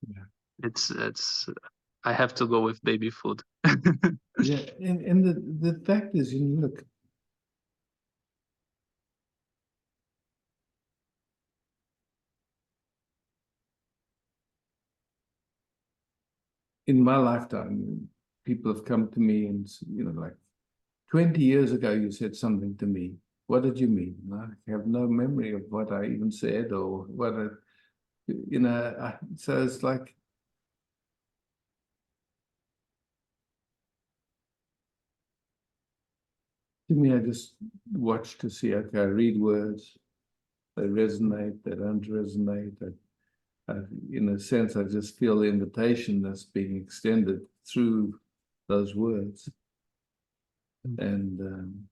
yeah, it's I have to go with baby food. yeah. And the fact is, you know, look, in my lifetime, people have come to me and, you know, like 20 years ago, you said something to me. What did you mean? I have no memory of what I even said or what I, you know, so it's like, to me, I just watch to see, okay, I read words, they resonate, they don't resonate. In a sense, I just feel the invitation that's being extended through those words. And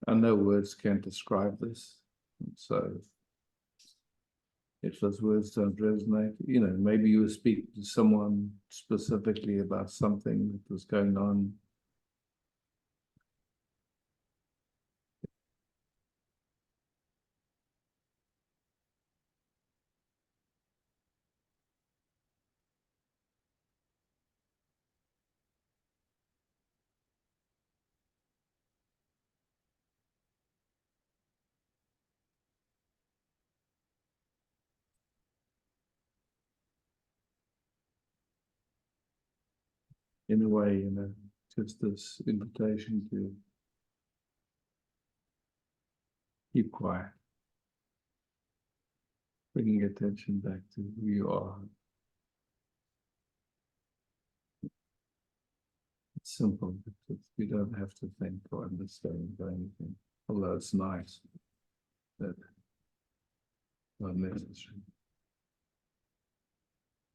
I know words can't describe this. So if those words don't resonate, you know, maybe you were speaking to someone specifically about something that was going on. In a way, you know, just this invitation to keep quiet, bringing attention back to who you are. It's simple. You don't have to think or understand or anything, although it's nice, but not necessary.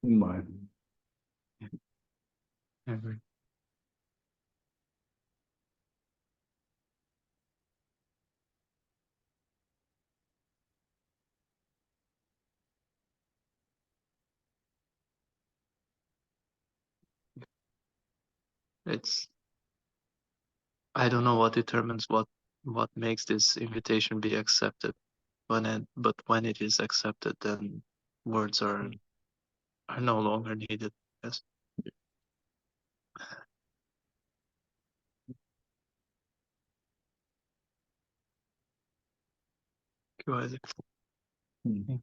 In my opinion. I agree. It's I don't know what determines what makes this invitation be accepted. But when it is accepted, then words are no longer needed. Yes. Go ahead. Hmm.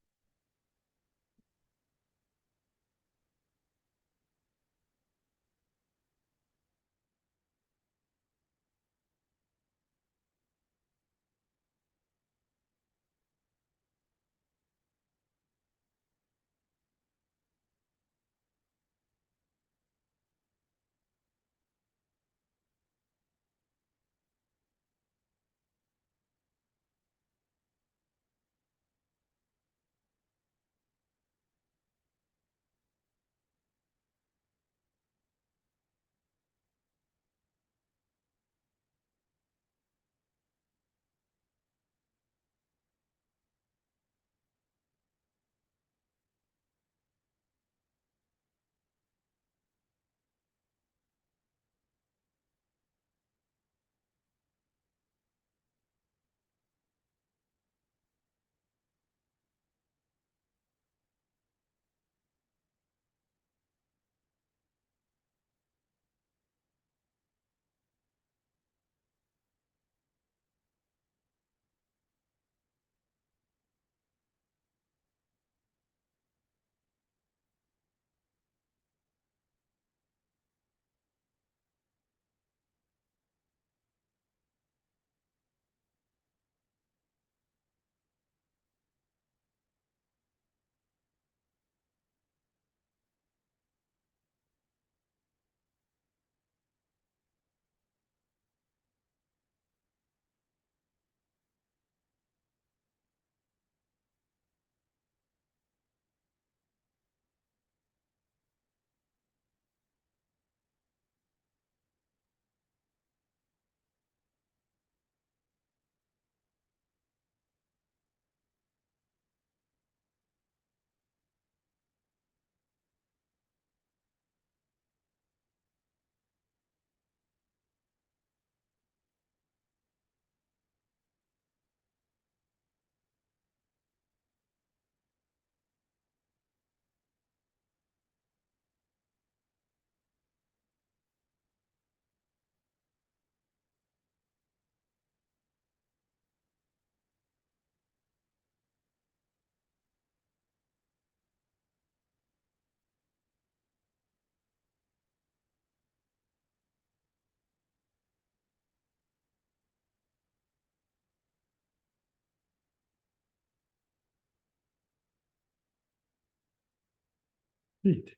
Neat.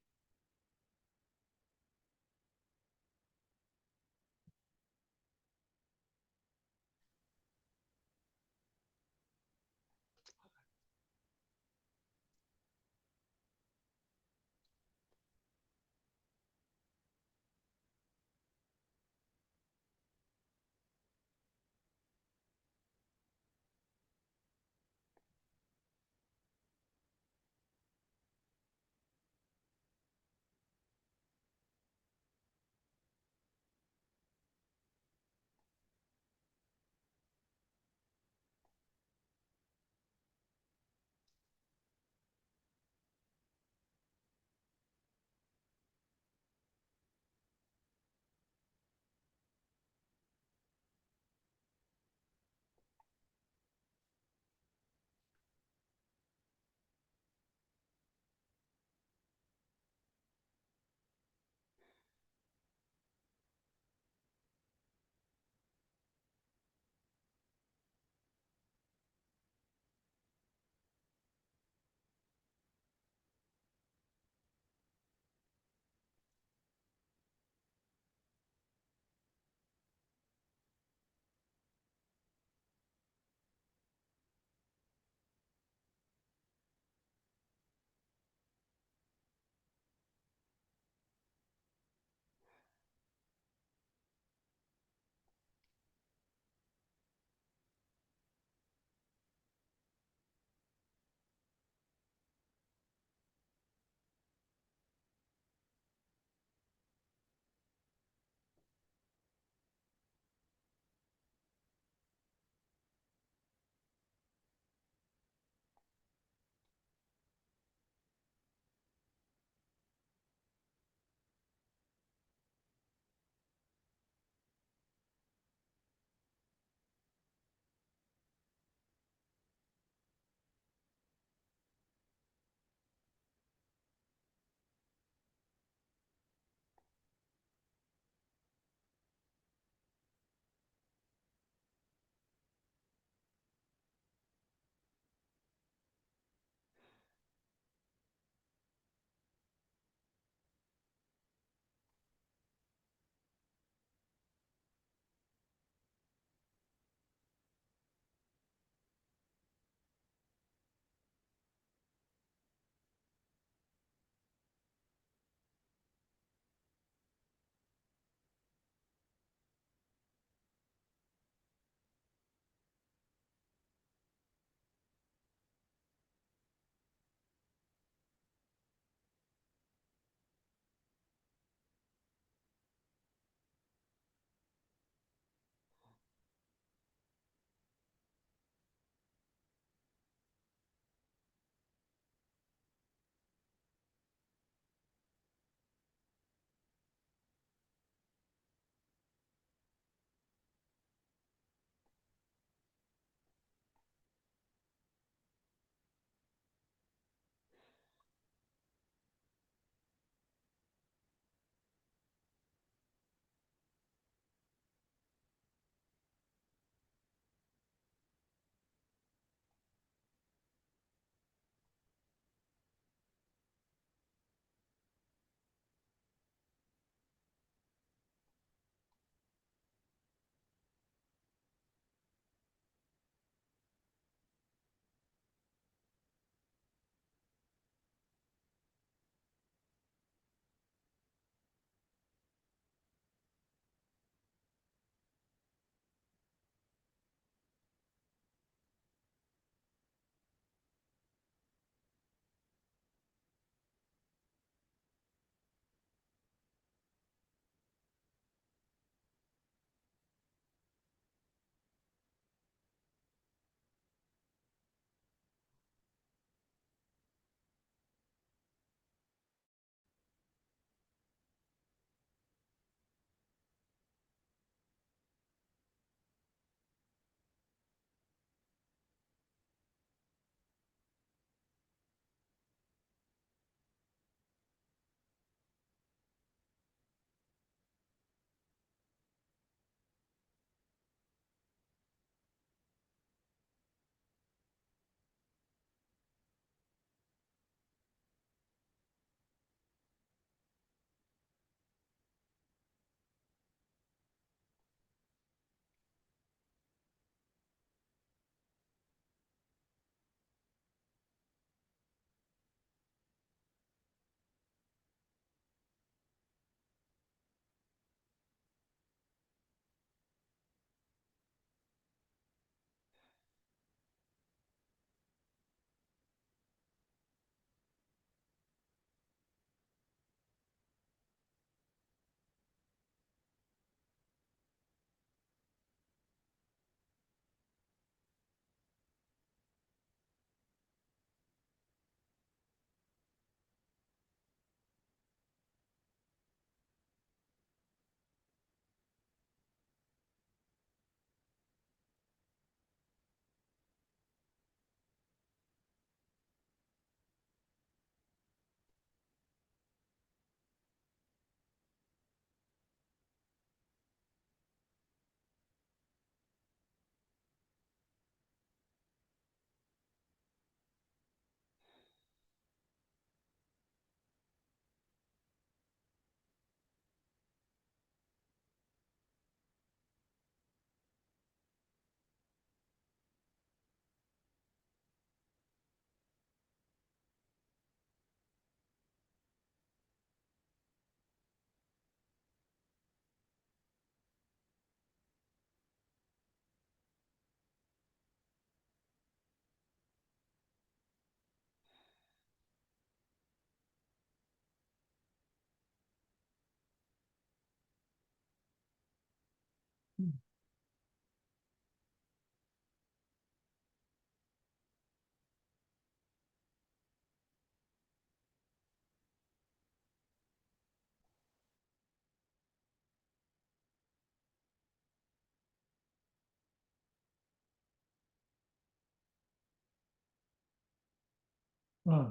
Oh,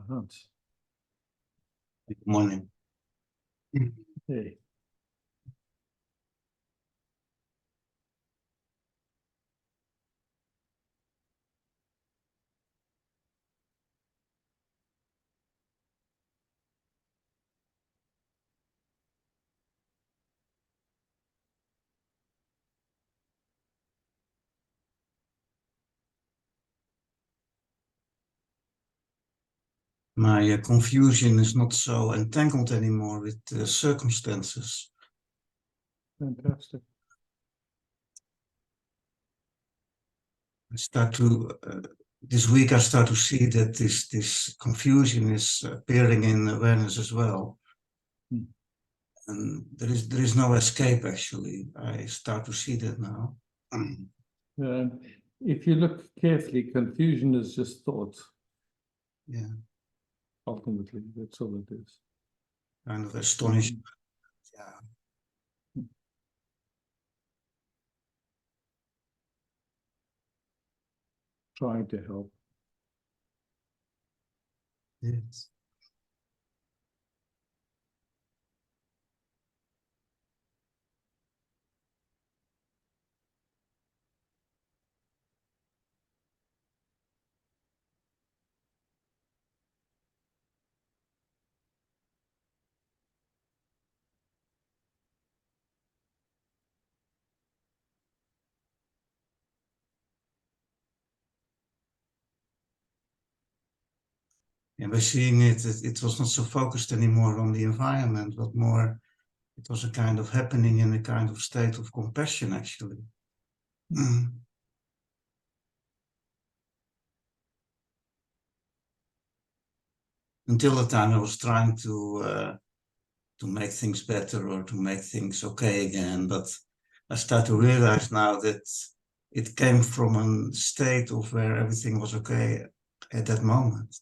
Hans. Good morning. Hey. My confusion is not so entangled anymore with the circumstances. Fantastic. I start to this week I start to see that this confusion is appearing in awareness as well. And there is no escape actually. I start to see that now. If you look carefully, confusion is just thought. Yeah. Ultimately, that's all it is. Kind of astonishing. Yeah. Trying to help. Yes. And by seeing it, it was not so focused anymore on the environment, but more, it was a kind of happening in a kind of state of compassion, actually. Until the time I was trying to make things better or to make things okay again, but I start to realize now that it came from a state of where everything was okay at that moment.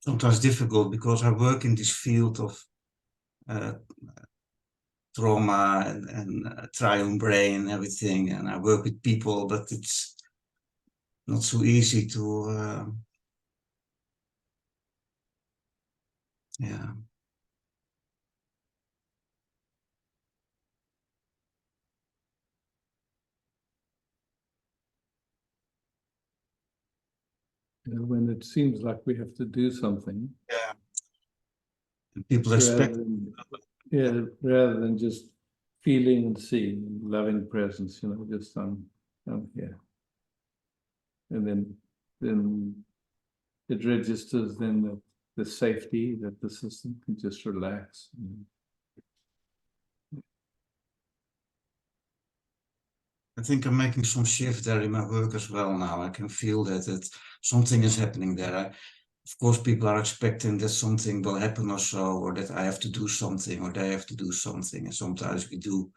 Sometimes difficult because I work in this field of trauma and triune brain and everything, and I work with people, but it's not so easy to yeah. When it seems like we have to do something. Yeah. And people expect. Rather than just feeling and seeing, loving presence, just I'm here. And then it registers then that the safety, that the system can just relax. I think I'm making some shift there in my work as well now. I can feel that something is happening there. Of course, people are expecting that something will happen or so, or that I have to do something, or they have to do something, and sometimes we do.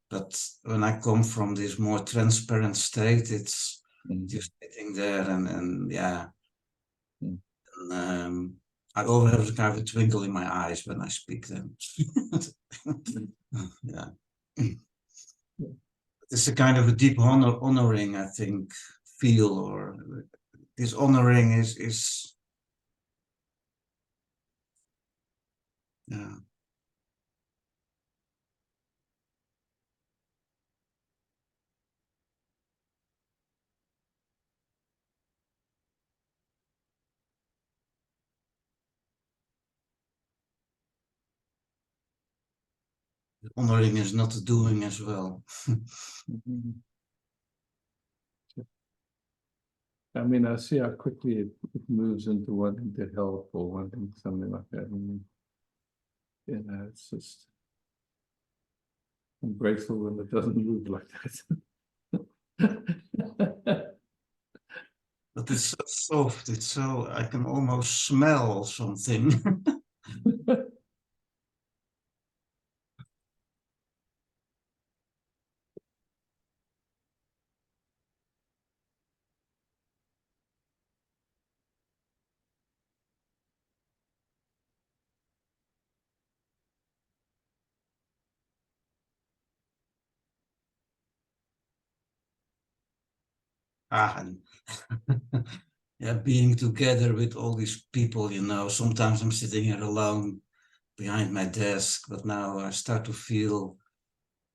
But when I come from this more transparent state, it's just sitting there and yeah. And, I always have a kind of a twinkle in my eyes when I speak them. Yeah. It's a kind of a deep honoring, I think, feel, or this honoring is yeah. Honoring is not the doing as well. I mean, I see how quickly it moves into wanting to help or wanting something like that. It's just, I'm grateful when it doesn't move like that. But it's so soft, it's so, I can almost smell something. And yeah, being together with all these people, you know, sometimes I'm sitting here alone behind my desk, but now I start to feel,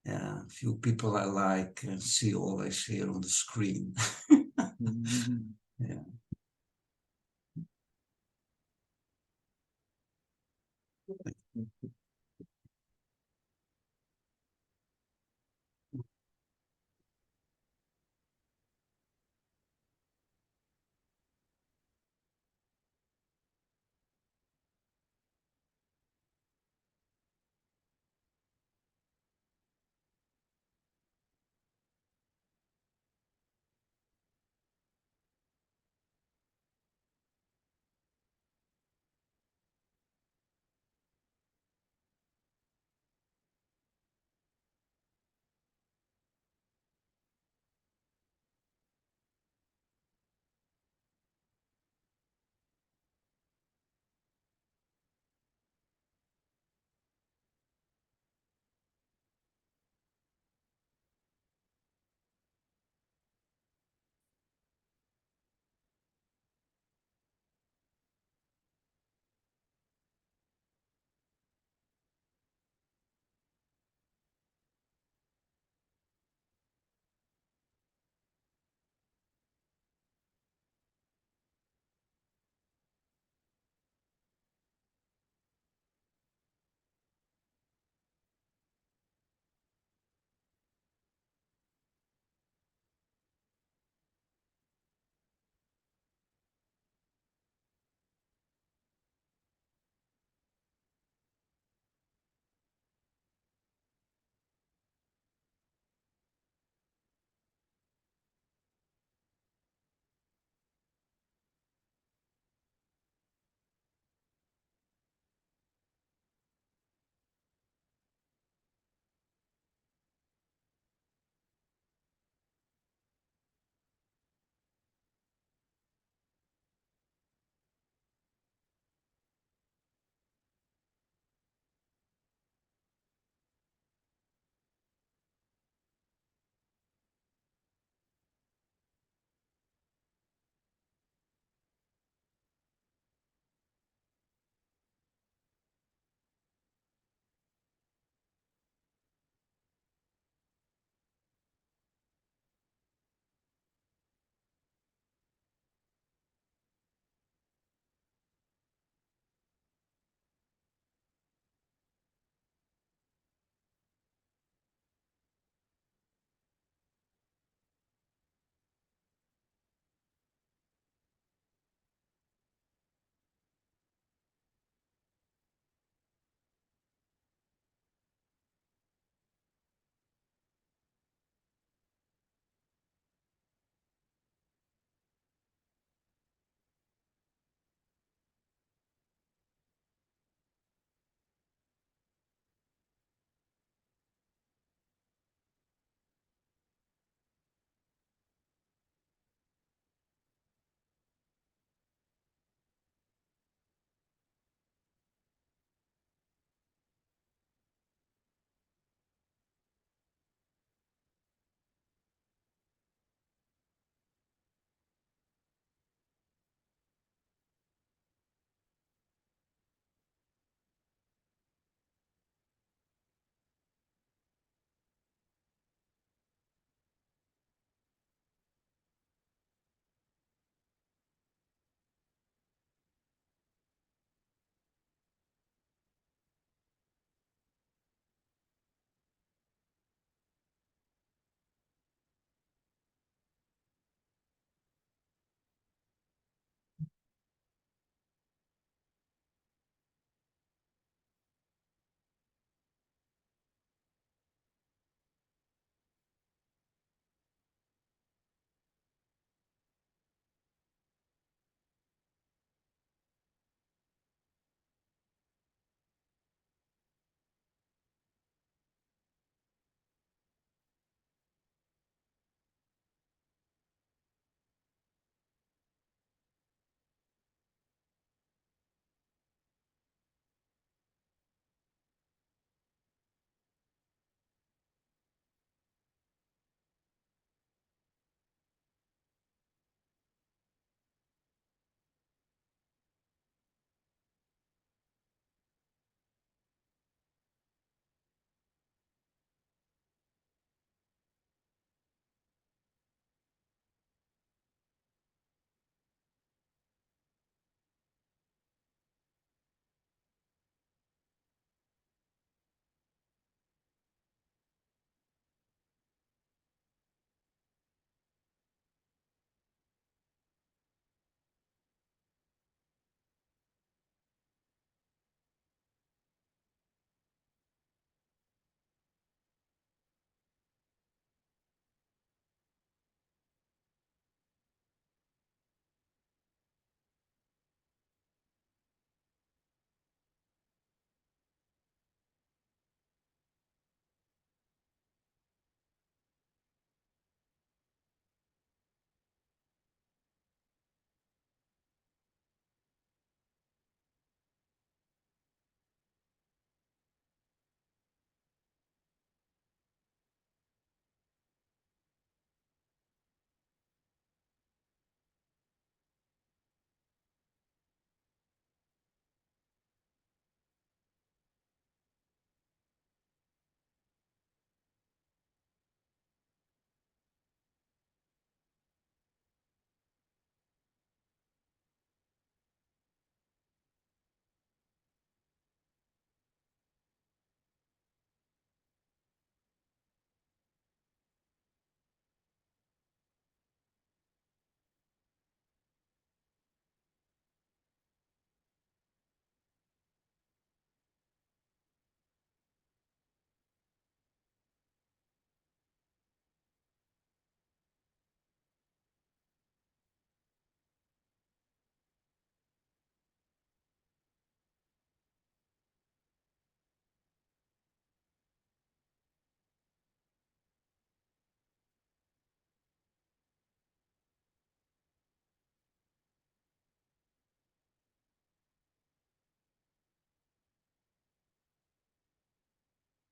yeah, a few people I like and see always here on the screen. Yeah.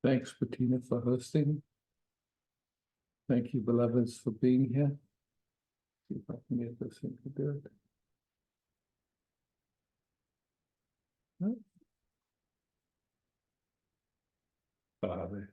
Thanks, Bettina, for hosting. Thank you, beloveds, for being here. See if I can get this thing to do it. No? Ah, there.